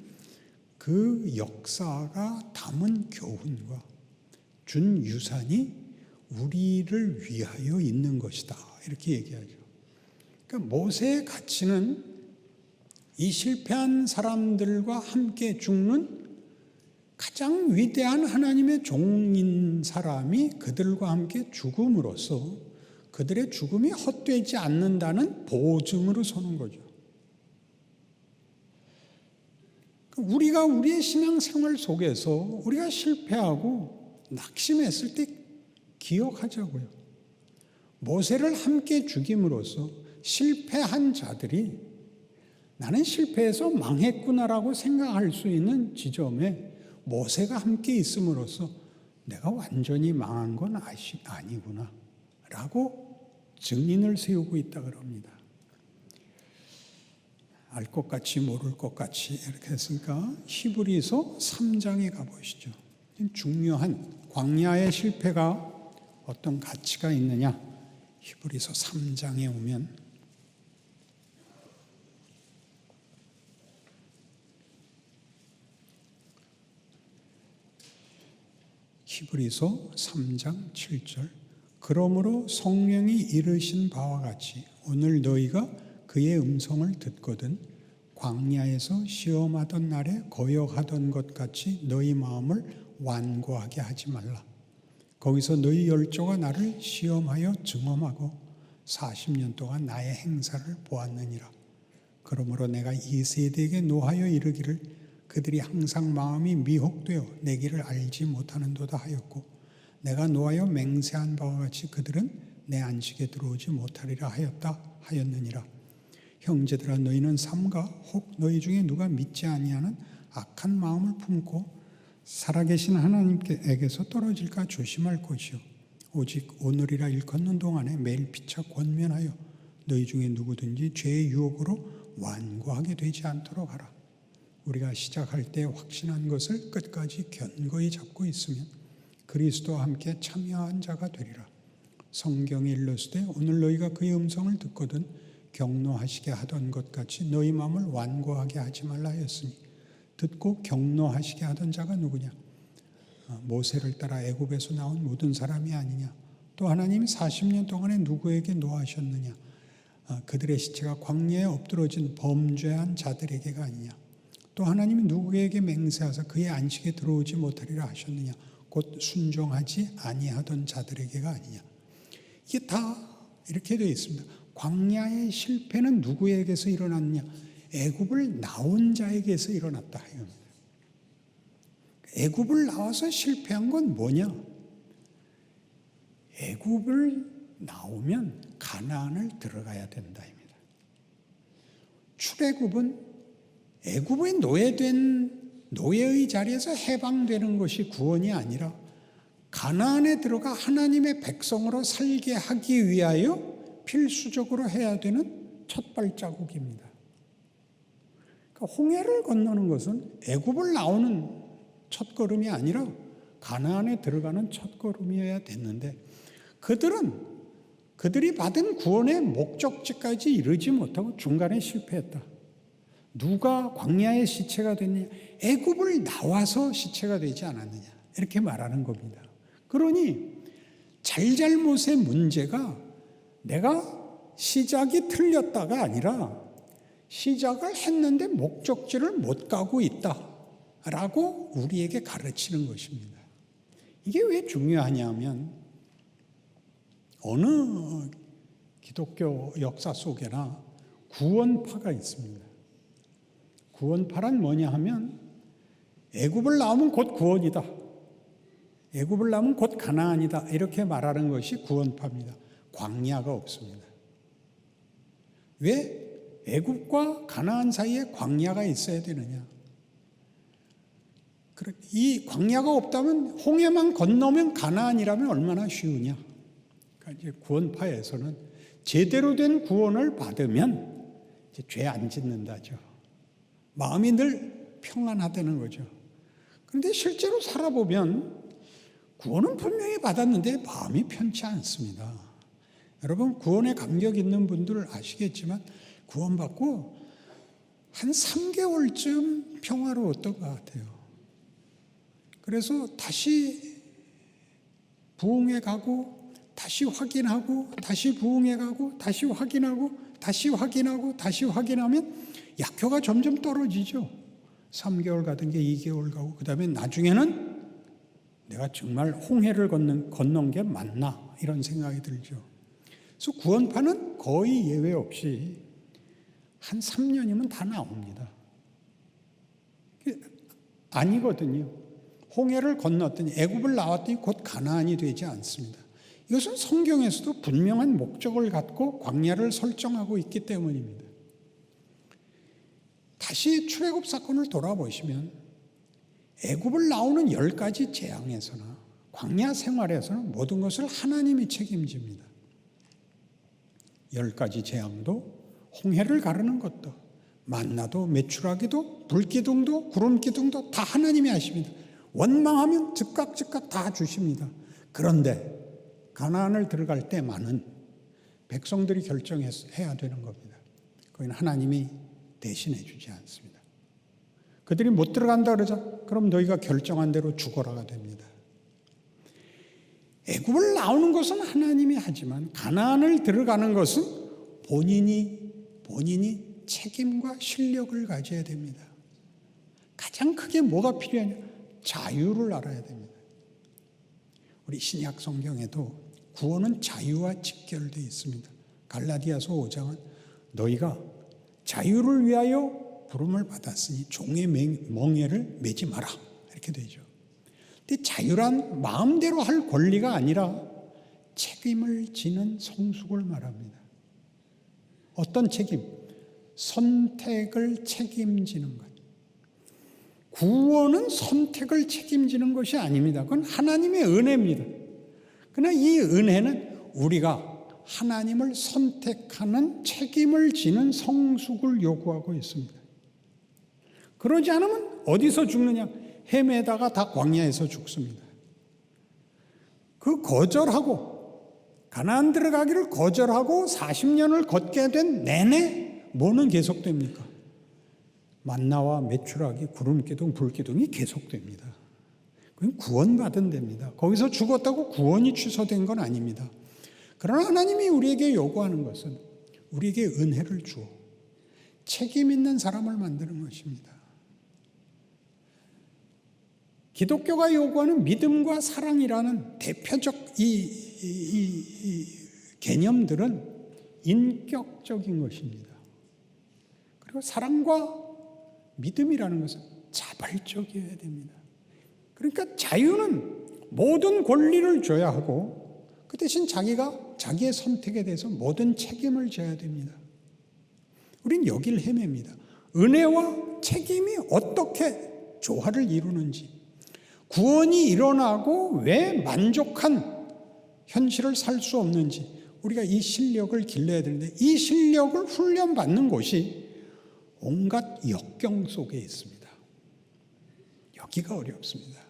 그 역사가 담은 교훈과 준 유산이 우리를 위하여 있는 것이다 이렇게 얘기하죠. 그러니까 모세의 가치는 이 실패한 사람들과 함께 죽는 가장 위대한 하나님의 종인 사람이 그들과 함께 죽음으로써 그들의 죽음이 헛되지 않는다는 보증으로 서는 거죠. 우리가 우리의 신앙생활 속에서 우리가 실패하고 낙심했을 때 기억하자고요. 모세를 함께 죽임으로써 실패한 자들이 나는 실패해서 망했구나라고 생각할 수 있는 지점에 모세가 함께 있음으로써 내가 완전히 망한 건 아니구나 라고 증인을 세우고 있다 그럽니다. 알 것 같이 모를 것 같이 이렇게 했으니까 히브리서 3장에 가보시죠. 중요한 광야의 실패가 어떤 가치가 있느냐. 히브리서 3장에 오면 히브리서 3장 7절 그러므로 성령이 이르신 바와 같이 오늘 너희가 그의 음성을 듣거든 광야에서 시험하던 날에 거역하던 것 같이 너희 마음을 완고하게 하지 말라. 거기서 너희 열조가 나를 시험하여 증험하고 40년 동안 나의 행사를 보았느니라. 그러므로 내가 이 세대에게 노하여 이르기를 그들이 항상 마음이 미혹되어 내 길을 알지 못하는도다 하였고 내가 노하여 맹세한 바와 같이 그들은 내 안식에 들어오지 못하리라 하였느니라. 형제들아 너희는 삼가 혹 너희 중에 누가 믿지 아니하는 악한 마음을 품고 살아계신 하나님께서 떨어질까 조심할 것이요 오직 오늘이라 일컫는 동안에 매일 피차 권면하여 너희 중에 누구든지 죄의 유혹으로 완고하게 되지 않도록 하라. 우리가 시작할 때 확신한 것을 끝까지 견고히 잡고 있으면 그리스도와 함께 참여한 자가 되리라. 성경이 일렀으되 오늘 너희가 그의 음성을 듣거든 경노하시게 하던 것 같이 너희 마음을 완고하게 하지 말라 하였으니 듣고 경노하시게 하던 자가 누구냐? 모세를 따라 애굽에서 나온 모든 사람이 아니냐? 또 하나님이 40년 동안에 누구에게 노하셨느냐? 그들의 시체가 광야에 엎드러진 범죄한 자들에게가 아니냐? 또 하나님이 누구에게 맹세하사 그의 안식에 들어오지 못하리라 하셨느냐? 곧 순종하지 아니하던 자들에게가 아니냐? 이게 다 이렇게 되어 있습니다. 광야의 실패는 누구에게서 일어났냐? 애굽을 나온 자에게서 일어났다. 애굽을 나와서 실패한 건 뭐냐? 애굽을 나오면 가나안을 들어가야 된다입니다. 출애굽은 애굽에 노예의 자리에서 해방되는 것이 구원이 아니라 가나안에 들어가 하나님의 백성으로 살게 하기 위하여 필수적으로 해야 되는 첫 발자국입니다. 그러니까 홍해를 건너는 것은 애굽을 나오는 첫걸음이 아니라 가나안에 들어가는 첫걸음이어야 됐는데 그들이 받은 구원의 목적지까지 이르지 못하고 중간에 실패했다. 누가 광야의 시체가 됐느냐? 애굽을 나와서 시체가 되지 않았느냐? 이렇게 말하는 겁니다. 그러니 잘잘못의 문제가 내가 시작이 틀렸다가 아니라 시작을 했는데 목적지를 못 가고 있다라고 우리에게 가르치는 것입니다. 이게 왜 중요하냐면 어느 기독교 역사 속에나 구원파가 있습니다. 구원파란 뭐냐 하면 애굽을 나오면 곧 구원이다. 애굽을 나오면 곧 가나안이다. 이렇게 말하는 것이 구원파입니다. 광야가 없습니다. 왜 애굽과 가나안 사이에 광야가 있어야 되느냐? 이 광야가 없다면 홍해만 건너면 가나안이라면 얼마나 쉬우냐? 그러니까 이제 구원파에서는 제대로 된 구원을 받으면 이제 죄 안 짓는다죠. 마음이 늘 평안하다는 거죠. 그런데 실제로 살아보면 구원은 분명히 받았는데 마음이 편치 않습니다. 여러분 구원에 감격 있는 분들 아시겠지만 구원받고 한 3개월쯤 평화로웠던 것 같아요. 그래서 다시 부흥회 가고 다시 확인하고 다시 부흥회 가고 다시 확인하고 다시 확인하고 다시 확인하면 약효가 점점 떨어지죠. 3개월 가던 게 2개월 가고 그 다음에 나중에는 내가 정말 홍해를 건넌 게 맞나 이런 생각이 들죠. 그래서 구원파는 거의 예외 없이 한 3년이면 다 나옵니다. 아니거든요. 홍해를 건넜더니 애굽을 나왔더니 곧 가나안이 되지 않습니다. 이것은 성경에서도 분명한 목적을 갖고 광야를 설정하고 있기 때문입니다. 다시 출애굽 사건을 돌아보시면 애굽을 나오는 10가지 재앙에서나 광야 생활에서는 모든 것을 하나님이 책임집니다. 10가지 재앙도 홍해를 가르는 것도 만나도 메추라기도 불기둥도 구름기둥도 다 하나님이 하십니다. 원망하면 즉각 다 주십니다. 그런데 가나안을 들어갈 때만은 백성들이 결정해야 되는 겁니다. 거기는 하나님이 대신해 주지 않습니다. 그들이 못 들어간다 그러자 그럼 너희가 결정한 대로 죽어라가 됩니다. 애굽을 나오는 것은 하나님이 하지만 가나안을 들어가는 것은 본인이 책임과 실력을 가져야 됩니다. 가장 크게 뭐가 필요하냐? 자유를 알아야 됩니다. 우리 신약 성경에도 구원은 자유와 직결되어 있습니다. 갈라디아서 5장은 너희가 자유를 위하여 부름을 받았으니 종의 멍에를 매지 마라 이렇게 되죠. 근데 자유란 마음대로 할 권리가 아니라 책임을 지는 성숙을 말합니다. 어떤 책임? 선택을 책임지는 것. 구원은 선택을 책임지는 것이 아닙니다. 그건 하나님의 은혜입니다. 그러나 이 은혜는 우리가 하나님을 선택하는 책임을 지는 성숙을 요구하고 있습니다. 그러지 않으면 어디서 죽느냐? 헤매다가 다 광야에서 죽습니다. 그 거절하고 가나안 들어가기를 거절하고 40년을 걷게 된 내내 뭐는 계속됩니까? 만나와 메추라기, 구름기둥, 불기둥이 계속됩니다. 그건 구원받은 데입니다. 거기서 죽었다고 구원이 취소된 건 아닙니다. 그러나 하나님이 우리에게 요구하는 것은 우리에게 은혜를 주어 책임 있는 사람을 만드는 것입니다. 기독교가 요구하는 믿음과 사랑이라는 대표적 이 개념들은 인격적인 것입니다. 그리고 사랑과 믿음이라는 것은 자발적이어야 됩니다. 그러니까 자유는 모든 권리를 줘야 하고 그 대신 자기의 선택에 대해서 모든 책임을 져야 됩니다. 우린 여길 헤맵니다. 은혜와 책임이 어떻게 조화를 이루는지, 구원이 일어나고 왜 만족한 현실을 살 수 없는지 우리가 이 실력을 길러야 되는데 이 실력을 훈련받는 곳이 온갖 역경 속에 있습니다. 여기가 어렵습니다.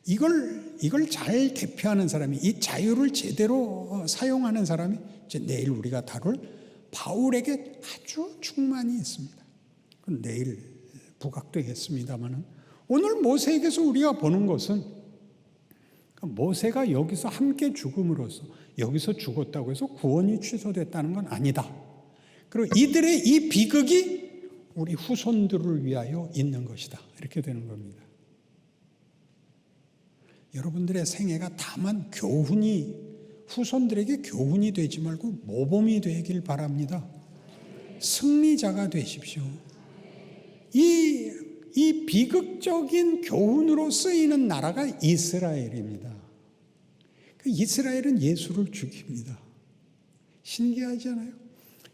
이걸 잘 대표하는 사람이, 이 자유를 제대로 사용하는 사람이 이제 내일 우리가 다룰 바울에게 아주 충만히 있습니다. 그건 내일 부각되겠습니다만은 오늘 모세에게서 우리가 보는 것은 모세가 여기서 함께 죽음으로써 여기서 죽었다고 해서 구원이 취소됐다는 건 아니다. 그리고 이들의 이 비극이 우리 후손들을 위하여 있는 것이다. 이렇게 되는 겁니다. 여러분들의 생애가 다만 후손들에게 교훈이 되지 말고 모범이 되길 바랍니다. 승리자가 되십시오. 이 비극적인 교훈으로 쓰이는 나라가 이스라엘입니다. 그 이스라엘은 예수를 죽입니다. 신기하지 않아요?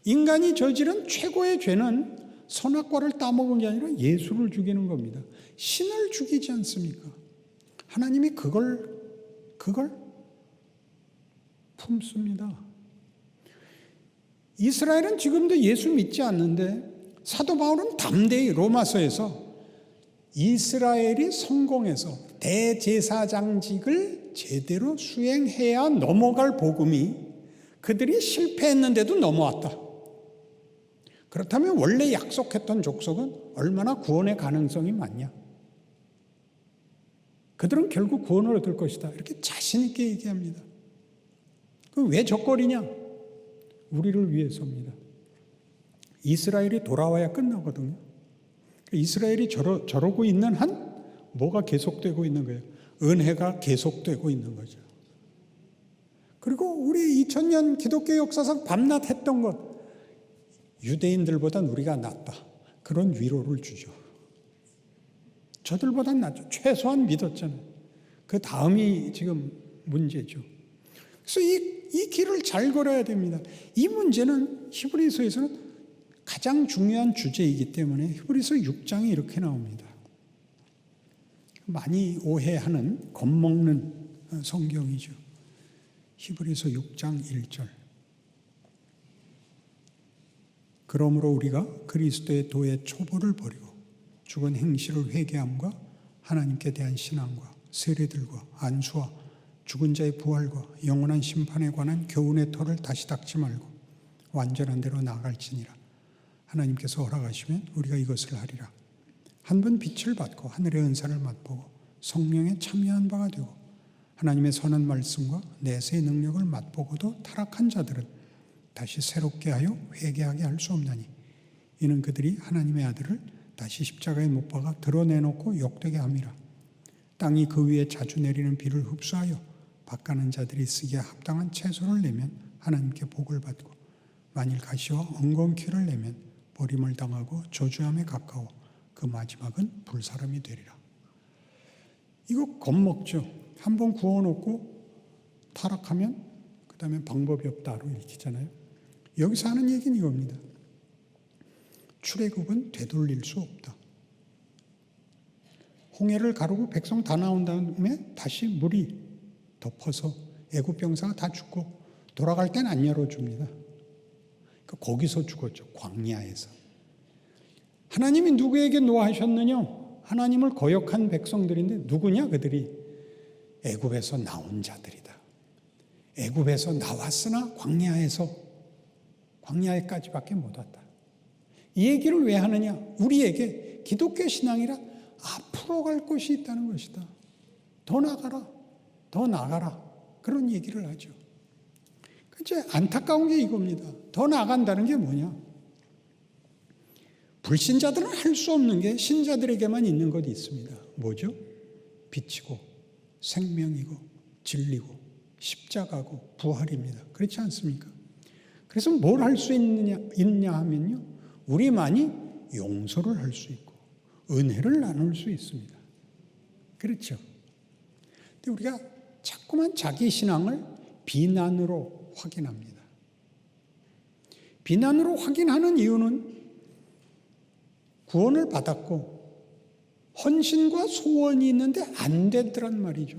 인간이 저지른 최고의 죄는 선악과를 따먹은 게 아니라 예수를 죽이는 겁니다. 신을 죽이지 않습니까? 하나님이 그걸 품습니다. 이스라엘은 지금도 예수 믿지 않는데 사도 바울은 담대히 로마서에서 이스라엘이 성공해서 대제사장직을 제대로 수행해야 넘어갈 복음이 그들이 실패했는데도 넘어왔다. 그렇다면 원래 약속했던 족속은 얼마나 구원의 가능성이 많냐? 그들은 결국 구원을 얻을 것이다. 이렇게 자신 있게 얘기합니다. 그럼 왜 적거리냐? 우리를 위해서입니다. 이스라엘이 돌아와야 끝나거든요. 이스라엘이 저러고 있는 한 뭐가 계속되고 있는 거예요? 은혜가 계속되고 있는 거죠. 그리고 우리 2000년 기독교 역사상 밤낮 했던 것, 유대인들보단 우리가 낫다. 그런 위로를 주죠. 저들보단 낫죠. 최소한 믿었잖아요. 그 다음이 지금 문제죠. 그래서 이 길을 잘 걸어야 됩니다. 이 문제는 히브리서에서는 가장 중요한 주제이기 때문에 히브리서 6장이 이렇게 나옵니다. 많이 오해하는 겁먹는 성경이죠. 히브리서 6장 1절. 그러므로 우리가 그리스도의 도의 초보를 버리고 죽은 행실을 회개함과 하나님께 대한 신앙과 세례들과 안수와 죽은 자의 부활과 영원한 심판에 관한 교훈의 터를 다시 닦지 말고 완전한 대로 나아갈지니라. 하나님께서 허락하시면 우리가 이것을 하리라. 한 번 빛을 받고 하늘의 은사를 맛보고 성령에 참여한 바가 되고 하나님의 선한 말씀과 내세의 능력을 맛보고도 타락한 자들은 다시 새롭게 하여 회개하게 할 수 없나니 이는 그들이 하나님의 아들을 다시 십자가에 못 박아 드러내놓고 욕되게 함이라. 땅이 그 위에 자주 내리는 비를 흡수하여 밭가는 자들이 쓰기에 합당한 채소를 내면 하나님께 복을 받고 만일 가시와 엉겅퀴를 내면 버림을 당하고 저주함에 가까워 그 마지막은 불사름이 되리라. 이거 겁먹죠. 한번 구워놓고 타락하면 그 다음에 방법이 없다로 읽히잖아요. 여기서 하는 얘기는 이겁니다. 출애굽은 되돌릴 수 없다. 홍해를 가르고 백성 다 나온 다음에 다시 물이 덮어서 애굽 병사가 다 죽고 돌아갈 땐 안 열어줍니다. 그러니까 거기서 죽었죠. 광야에서. 하나님이 누구에게 노하셨느냐? 하나님을 거역한 백성들인데 누구냐 그들이? 애굽에서 나온 자들이다. 애굽에서 나왔으나 광야에까지밖에 못 왔다. 이 얘기를 왜 하느냐? 우리에게 기독교 신앙이라 앞으로 갈 곳이 있다는 것이다. 더 나가라. 더 나가라. 그런 얘기를 하죠. 이제 안타까운 게 이겁니다. 더 나간다는 게 뭐냐? 불신자들은 할 수 없는 게 신자들에게만 있는 것이 있습니다. 뭐죠? 빛이고 생명이고 진리고 십자가고 부활입니다. 그렇지 않습니까? 그래서 뭘 할 수 있냐 하면요. 우리만이 용서를 할 수 있고 은혜를 나눌 수 있습니다. 그렇죠? 근데 우리가 자꾸만 자기 신앙을 비난으로 확인합니다. 비난으로 확인하는 이유는 구원을 받았고 헌신과 소원이 있는데 안 되더란 말이죠.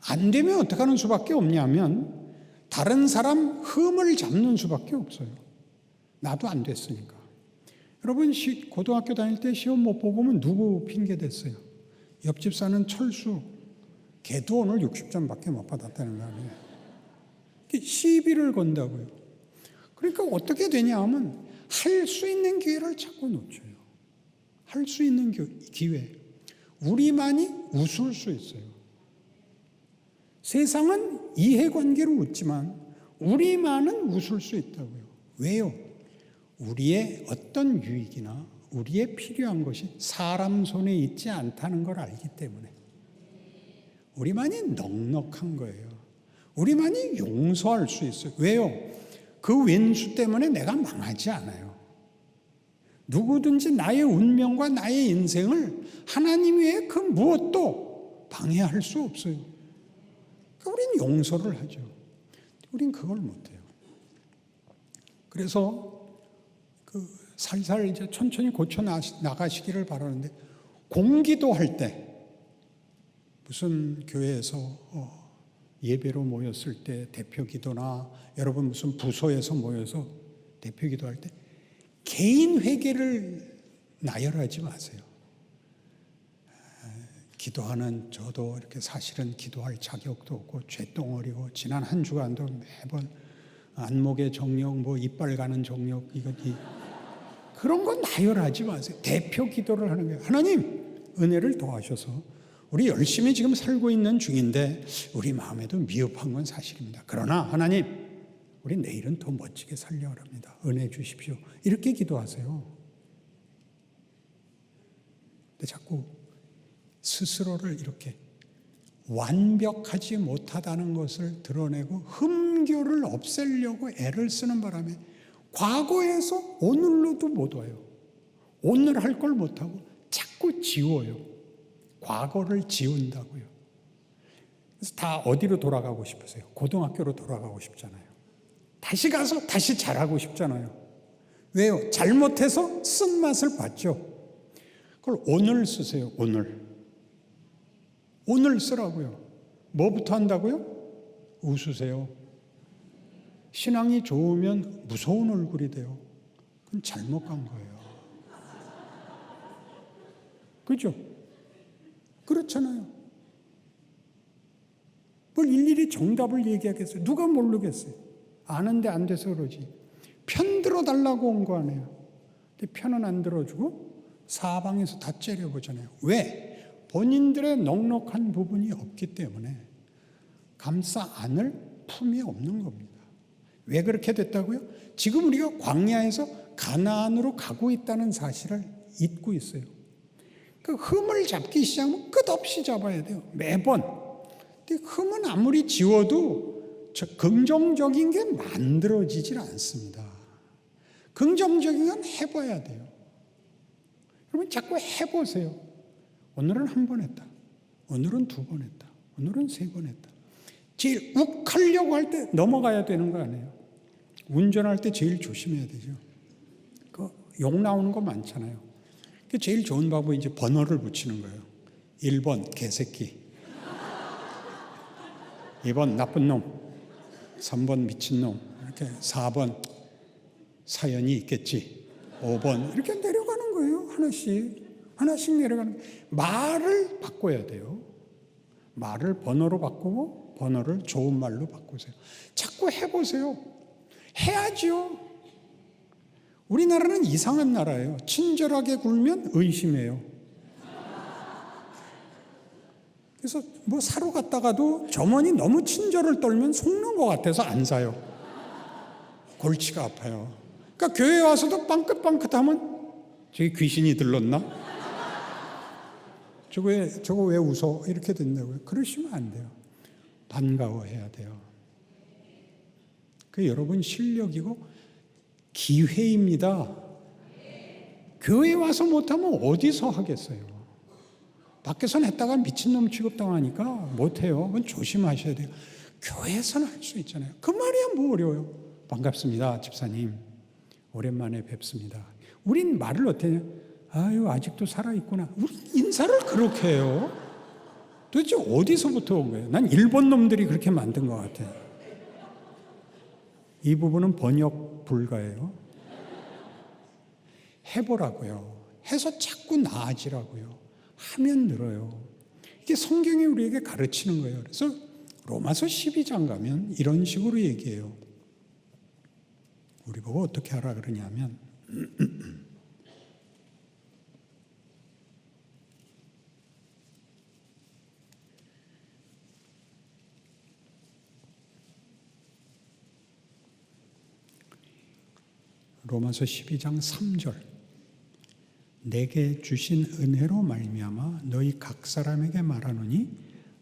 안 되면 어떻게 하는 수밖에 없냐면 다른 사람 흠을 잡는 수밖에 없어요. 나도 안 됐으니까. 여러분 고등학교 다닐 때 시험 못 보고 오면 누구 핑계 댔어요? 옆집 사는 철수. 걔도 오늘 60점밖에 못 받았다는 거 아니에요. 시비를 건다고요. 그러니까 어떻게 되냐 하면 할 수 있는 기회를 자꾸 놓쳐요. 할 수 있는 기회. 우리만이 웃을 수 있어요. 세상은 이해관계로 웃지만 우리만은 웃을 수 있다고요. 왜요? 우리의 어떤 유익이나 우리의 필요한 것이 사람 손에 있지 않다는 걸 알기 때문에 우리만이 넉넉한 거예요. 우리만이 용서할 수 있어요. 왜요? 그 왼수 때문에 내가 망하지 않아요. 누구든지 나의 운명과 나의 인생을 하나님 외에 그 무엇도 방해할 수 없어요. 그러니까 우리는 용서를 하죠. 우린 그걸 못해요. 그래서 살살 이제 천천히 고쳐 나가시기를 바라는데 공기도 할 때 무슨 교회에서 예배로 모였을 때 대표 기도나 여러분 무슨 부서에서 모여서 대표 기도할 때 개인 회개를 나열하지 마세요. 기도하는 저도 이렇게 사실은 기도할 자격도 없고 죄덩어리고 지난 한 주간도 매번 안목의 정력 이빨 가는 정력 그런 건 나열하지 마세요. 대표 기도를 하는 거예요. 하나님 은혜를 더하셔서 우리 열심히 지금 살고 있는 중인데 우리 마음에도 미흡한 건 사실입니다. 그러나 하나님 우리 내일은 더 멋지게 살려야 합니다. 은혜 주십시오. 이렇게 기도하세요. 근데 자꾸 스스로를 이렇게 완벽하지 못하다는 것을 드러내고 흠결을 없애려고 애를 쓰는 바람에 과거에서 오늘로도 못 와요. 오늘 할 걸 못하고 자꾸 지워요. 과거를 지운다고요. 그래서 다 어디로 돌아가고 싶으세요? 고등학교로 돌아가고 싶잖아요. 다시 가서 다시 잘하고 싶잖아요. 왜요? 잘못해서 쓴맛을 봤죠. 그걸 오늘 쓰세요. 오늘 쓰라고요. 뭐부터 한다고요? 웃으세요. 신앙이 좋으면 무서운 얼굴이 돼요. 그건 잘못 간 거예요. 그죠? 그렇잖아요. 뭘 일일이 정답을 얘기하겠어요? 누가 모르겠어요? 아는데 안 돼서 그러지. 편 들어달라고 온 거 아니에요. 근데 편은 안 들어주고 사방에서 다 째려보잖아요. 왜? 본인들의 넉넉한 부분이 없기 때문에 감싸 안을 품이 없는 겁니다. 왜 그렇게 됐다고요? 지금 우리가 광야에서 가나안으로 가고 있다는 사실을 잊고 있어요. 그 흠을 잡기 시작하면 끝없이 잡아야 돼요. 매번. 근데 흠은 아무리 지워도 긍정적인 게 만들어지질 않습니다. 긍정적인 건 해봐야 돼요. 여러분 자꾸 해보세요. 오늘은 한 번 했다. 오늘은 두 번 했다. 오늘은 세 번 했다. 제일 욱하려고 할 때 넘어가야 되는 거 아니에요. 운전할 때 제일 조심해야 되죠. 욕 나오는 거 많잖아요. 제일 좋은 방법이 이제 번호를 붙이는 거예요. 1번 개새끼, 2번 나쁜 놈, 3번 미친놈, 이렇게 4번 사연이 있겠지, 5번 이렇게 내려가는 거예요. 하나씩 내려가는 거예요. 말을 바꿔야 돼요. 말을 번호로 바꾸고 번호를 좋은 말로 바꾸세요. 자꾸 해보세요. 해야지요. 우리나라는 이상한 나라예요. 친절하게 굴면 의심해요. 그래서 뭐 사러 갔다가도 점원이 너무 친절을 떨면 속는 것 같아서 안 사요. 골치가 아파요. 그러니까 교회 와서도 빵긋빵긋하면 저기 귀신이 들렀나? 저거 왜 웃어? 이렇게 된다고요. 그러시면 안 돼요. 반가워해야 돼요. 그 여러분 실력이고 기회입니다. 교회 와서 못하면 어디서 하겠어요? 밖에서는 했다가 미친놈 취급당하니까 못해요. 그건 조심하셔야 돼요. 교회에서는 할 수 있잖아요. 그 말이야 뭐 어려워요. 반갑습니다 집사님. 오랜만에 뵙습니다. 우린 말을 어떻게 해요? 아유 아직도 살아있구나. 우리 인사를 그렇게 해요. 도대체 어디서부터 온 거예요? 난 일본 놈들이 그렇게 만든 것 같아요. 이 부분은 번역 불가예요. 해보라고요. 해서 자꾸 나아지라고요. 하면 늘어요. 이게 성경이 우리에게 가르치는 거예요. 그래서 로마서 12장 가면 이런 식으로 얘기해요. 우리 보고 어떻게 하라 그러냐면 로마서 12장 3절 내게 주신 은혜로 말미암아 너희 각 사람에게 말하노니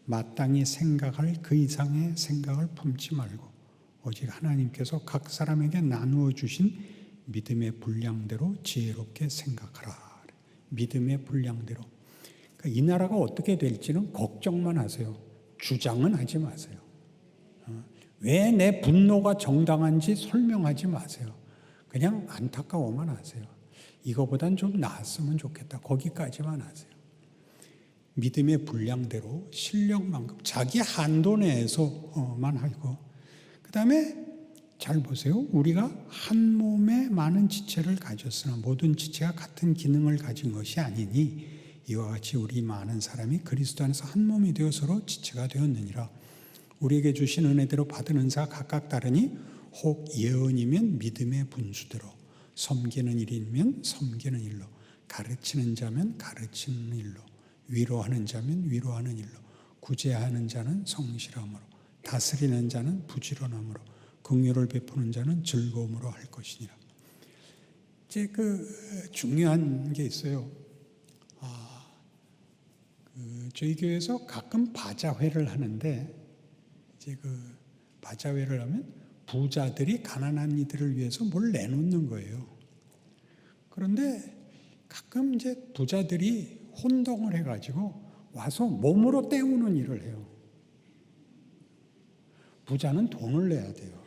마땅히 생각할 그 이상의 생각을 품지 말고 오직 하나님께서 각 사람에게 나누어 주신 믿음의 분량대로 지혜롭게 생각하라. 믿음의 분량대로. 그러니까 이 나라가 어떻게 될지는 걱정만 하세요. 주장은 하지 마세요. 왜 내 분노가 정당한지 설명하지 마세요. 그냥 안타까워만 하세요. 이거보단 좀 나았으면 좋겠다. 거기까지만 하세요. 믿음의 분량대로 실력만큼 자기 한도 내에서만 하고 그 다음에 잘 보세요. 우리가 한 몸에 많은 지체를 가졌으나 모든 지체가 같은 기능을 가진 것이 아니니 이와 같이 우리 많은 사람이 그리스도 안에서 한 몸이 되어 서로 지체가 되었느니라. 우리에게 주신 은혜대로 받은 은사가 각각 다르니 혹 예언이면 믿음의 분수대로, 섬기는 일이면 섬기는 일로, 가르치는 자면 가르치는 일로, 위로하는 자면 위로하는 일로, 구제하는 자는 성실함으로, 다스리는 자는 부지런함으로, 긍휼을 베푸는 자는 즐거움으로 할 것이니라. 이제 중요한 게 있어요. 저희 교회에서 가끔 바자회를 하는데 이제 바자회를 하면 부자들이 가난한 이들을 위해서 뭘 내놓는 거예요. 그런데 가끔 이제 부자들이 혼동을 해가지고 와서 몸으로 때우는 일을 해요. 부자는 돈을 내야 돼요.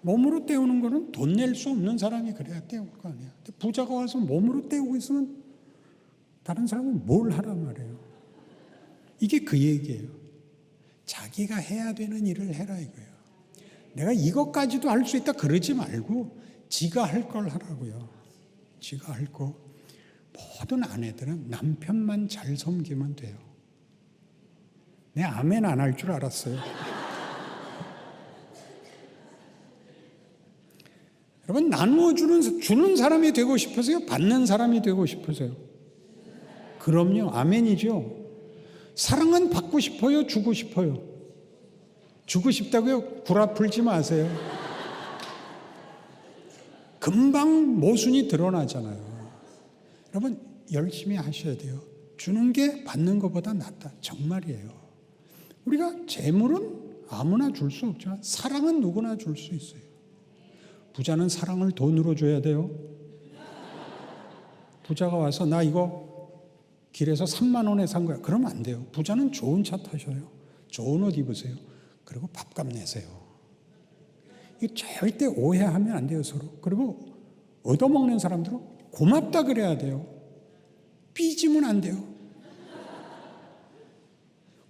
몸으로 때우는 거는 돈 낼 수 없는 사람이 그래야 때울 거 아니에요. 근데 부자가 와서 몸으로 때우고 있으면 다른 사람은 뭘 하란 말이에요. 이게 그 얘기예요. 자기가 해야 되는 일을 해라 이거예요. 내가 이것까지도 할 수 있다 그러지 말고 지가 할 걸 하라고요. 지가 할 거. 모든 아내들은 남편만 잘 섬기면 돼요. 내 아멘 안 할 줄 알았어요. 여러분 나누어 주는 사람이 되고 싶으세요? 받는 사람이 되고 싶으세요? 그럼요. 아멘이죠. 사랑은 받고 싶어요? 주고 싶어요? 주고 싶다고요? 구라 풀지 마세요. 금방 모순이 드러나잖아요. 여러분 열심히 하셔야 돼요. 주는 게 받는 것보다 낫다. 정말이에요. 우리가 재물은 아무나 줄 수 없지만 사랑은 누구나 줄 수 있어요. 부자는 사랑을 돈으로 줘야 돼요. 부자가 와서 나 이거 길에서 3만 원에 산 거야. 그러면 안 돼요. 부자는 좋은 차 타셔요. 좋은 옷 입으세요. 그리고 밥값 내세요. 이거 절대 오해하면 안 돼요, 서로. 그리고 얻어먹는 사람들은 고맙다 그래야 돼요. 삐지면 안 돼요.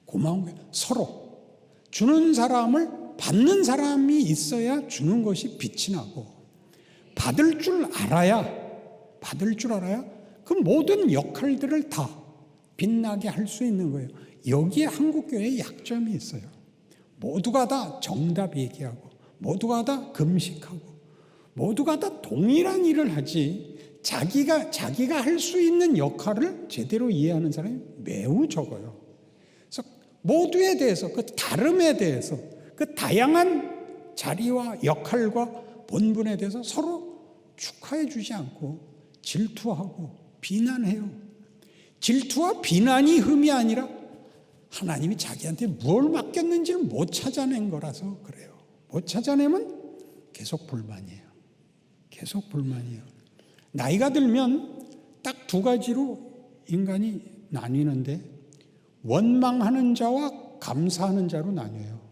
고마운 게 서로. 주는 사람을 받는 사람이 있어야 주는 것이 빛이 나고, 받을 줄 알아야 그 모든 역할들을 다 빛나게 할 수 있는 거예요. 여기에 한국교회의 약점이 있어요. 모두가 다 정답 얘기하고, 모두가 다 금식하고, 모두가 다 동일한 일을 하지, 자기가 할 수 있는 역할을 제대로 이해하는 사람이 매우 적어요. 그래서 모두에 대해서, 그 다름에 대해서, 그 다양한 자리와 역할과 본분에 대해서 서로 축하해 주지 않고 질투하고 비난해요. 질투와 비난이 흠이 아니라 하나님이 자기한테 뭘 맡겼는지를 못 찾아낸 거라서 그래요. 못 찾아내면 계속 불만이에요. 계속 불만이에요. 나이가 들면 딱 두 가지로 인간이 나뉘는데, 원망하는 자와 감사하는 자로 나뉘어요.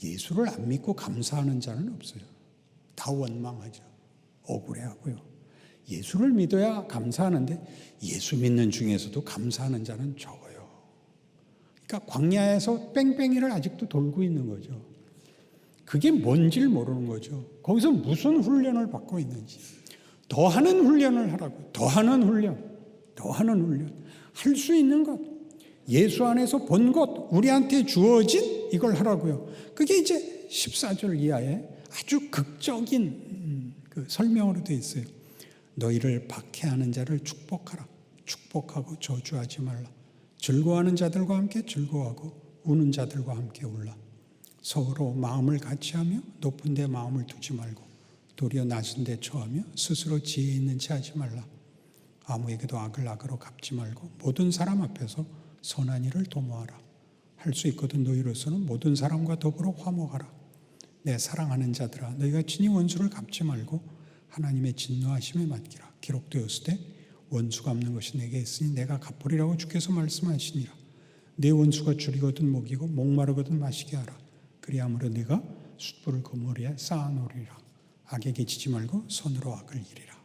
예수를 안 믿고 감사하는 자는 없어요. 다 원망하죠. 억울해하고요. 예수를 믿어야 감사하는데 예수 믿는 중에서도 감사하는 자는 적어요. 그러니까 광야에서 뺑뺑이를 아직도 돌고 있는 거죠. 그게 뭔지를 모르는 거죠. 거기서 무슨 훈련을 받고 있는지. 더하는 훈련을 하라고. 더하는 훈련. 할 수 있는 것. 예수 안에서 본 것, 우리한테 주어진 이걸 하라고요. 그게 이제 14절 이하에 아주 극적인 그 설명으로 되어 있어요. 너희를 박해하는 자를 축복하라. 축복하고 저주하지 말라. 즐거워하는 자들과 함께 즐거워하고 우는 자들과 함께 울라. 서로 마음을 같이하며 높은 데 마음을 두지 말고 도리어 낮은 데 처하며 스스로 지혜 있는 체 하지 말라. 아무에게도 악을 악으로 갚지 말고 모든 사람 앞에서 선한 일을 도모하라. 할 수 있거든 너희로서는 모든 사람과 더불어 화목하라. 내 사랑하는 자들아, 너희가 친히 원수를 갚지 말고 하나님의 진노하심에 맡기라. 기록되었으되 원수 갚는 것이 내게 있으니 내가 갚으리라고 주께서 말씀하시니라. 내 원수가 줄이거든 먹이고 목마르거든 마시게 하라. 그리함으로 내가 숯불을 그 머리에 쌓아놓으리라. 악에게 지지 말고 선으로 악을 이리라.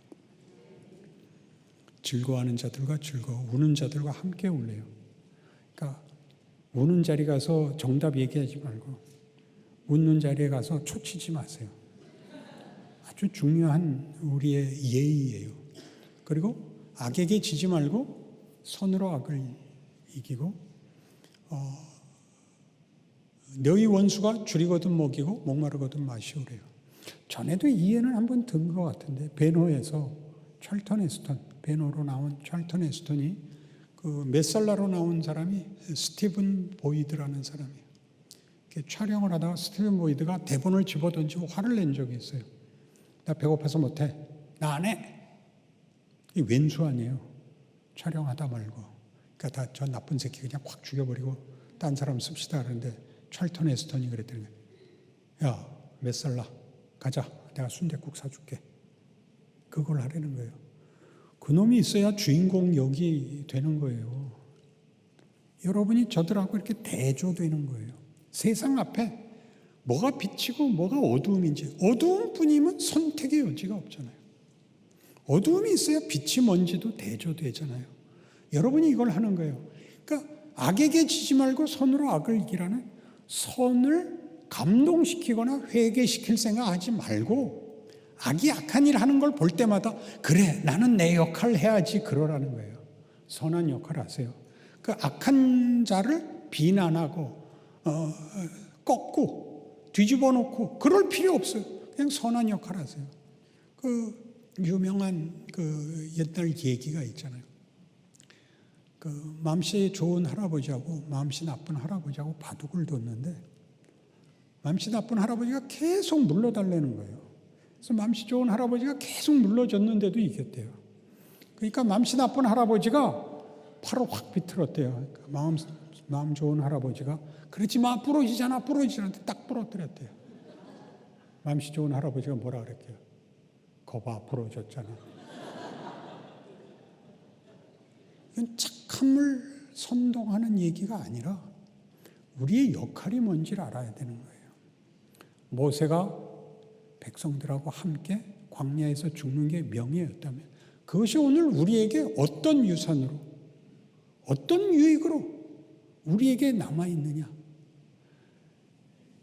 즐거워하는 자들과 즐거워 우는 자들과 함께 울래요. 그러니까 우는 자리 가서 정답 얘기하지 말고 웃는 자리에 가서 초치지 마세요. 아주 중요한 우리의 예의예요. 그리고 악에게 지지 말고 선으로 악을 이기고, 너희 원수가 줄이거든 먹이고 목마르거든 마시오래요. 전에도 이 예는 한번 든 것 같은데, 베노에서 찰턴 헤스턴, 베노로 나온 찰턴 헤스턴이 그 메살라로 나온 사람이 스티븐 보이드라는 사람이에요. 촬영을 하다가 스티븐 보이드가 대본을 집어던지고 화를 낸 적이 있어요. 나 배고파서 못해. 나 안 해. 이 왼수 아니에요. 촬영하다 말고. 그러니까 다 저 나쁜 새끼 그냥 확 죽여버리고 딴 사람 씁시다 그러는데 찰턴 헤스턴이 그랬더니, 야 메살라 가자. 내가 순댓국 사줄게. 그걸 하려는 거예요. 그놈이 있어야 주인공 역이 되는 거예요. 여러분이 저들하고 이렇게 대조되는 거예요. 세상 앞에 뭐가 빛이고 뭐가 어두움인지, 어두움뿐이면 선택의 여지가 없잖아요. 어두움이 있어야 빛이 뭔지도 대조되잖아요. 여러분이 이걸 하는 거예요. 그러니까 악에게 지지 말고 선으로 악을 이기라는, 선을 감동시키거나 회개시킬 생각하지 말고 악이 악한 일 하는 걸 볼 때마다 그래 나는 내 역할을 해야지 그러라는 거예요. 선한 역할 하세요. 그 악한 자를 비난하고 꺾고 뒤집어 놓고 그럴 필요 없어요. 그냥 선한 역할 하세요. 그 유명한 그 옛날 얘기가 있잖아요. 마음씨 좋은 할아버지하고 마음씨 나쁜 할아버지하고 바둑을 뒀는데 마음씨 나쁜 할아버지가 계속 물러달라는 거예요. 그래서 마음씨 좋은 할아버지가 계속 물러줬는데도 이겼대요. 그러니까 마음씨 나쁜 할아버지가 팔을 확 비틀었대요. 그러니까 마음 좋은 할아버지가 그렇지 마, 부러지잖아 딱 부러뜨렸대요. 마음씨 좋은 할아버지가 뭐라 그랬대요? 거봐, 부러졌잖아. 이건 착함을 선동하는 얘기가 아니라 우리의 역할이 뭔지를 알아야 되는 거예요. 모세가 백성들하고 함께 광야에서 죽는 게 명예였다면 그것이 오늘 우리에게 어떤 유산으로, 어떤 유익으로 우리에게 남아있느냐.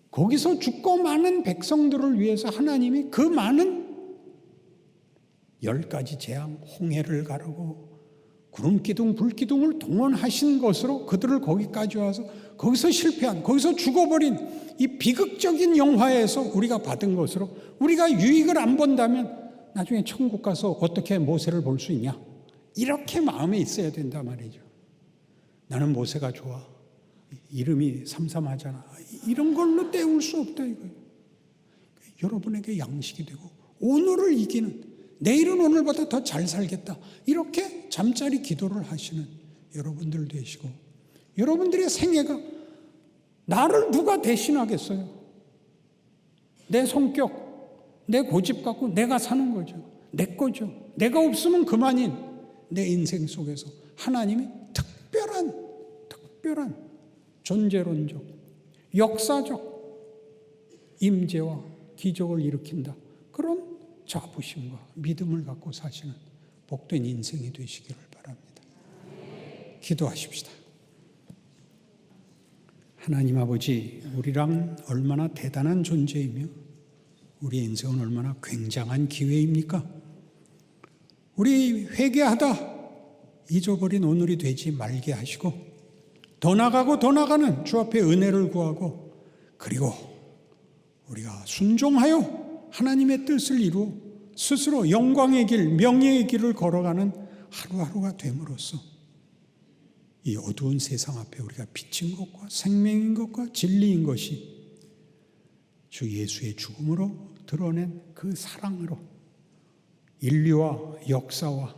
거기서 죽고 많은 백성들을 위해서 하나님이 그 많은 10가지 재앙, 홍해를 가르고 구름기둥, 불기둥을 동원하신 것으로 그들을 거기까지 와서 거기서 실패한, 거기서 죽어버린 이 비극적인 영화에서 우리가 받은 것으로 우리가 유익을 안 본다면 나중에 천국 가서 어떻게 모세를 볼 수 있냐? 이렇게 마음에 있어야 된단 말이죠. 나는 모세가 좋아. 이름이 삼삼하잖아. 이런 걸로 때울 수 없다 이거예요. 여러분에게 양식이 되고 오늘을 이기는, 내일은 오늘보다 더 잘 살겠다. 이렇게 잠자리 기도를 하시는 여러분들 되시고, 여러분들의 생애가 나를 누가 대신하겠어요? 내 성격, 내 고집 갖고 내가 사는 거죠. 내 거죠. 내가 없으면 그만인 내 인생 속에서 하나님이 특별한 존재론적, 역사적 임재와 기적을 일으킨다. 그런 자부심과 믿음을 갖고 사시는 복된 인생이 되시기를 바랍니다. 기도하십시다. 하나님 아버지, 우리랑 얼마나 대단한 존재이며 우리의 인생은 얼마나 굉장한 기회입니까? 우리 회개하다 잊어버린 오늘이 되지 말게 하시고 더 나가고 더 나가는 주 앞에 은혜를 구하고, 그리고 우리가 순종하여 하나님의 뜻을 이루어 스스로 영광의 길, 명예의 길을 걸어가는 하루하루가 됨으로써 이 어두운 세상 앞에 우리가 빛인 것과 생명인 것과 진리인 것이 주 예수의 죽음으로 드러낸 그 사랑으로 인류와 역사와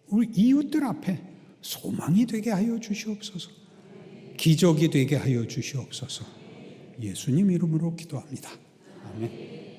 우리 이웃들 앞에 소망이 되게 하여 주시옵소서. 기적이 되게 하여 주시옵소서. 예수님 이름으로 기도합니다. 아멘.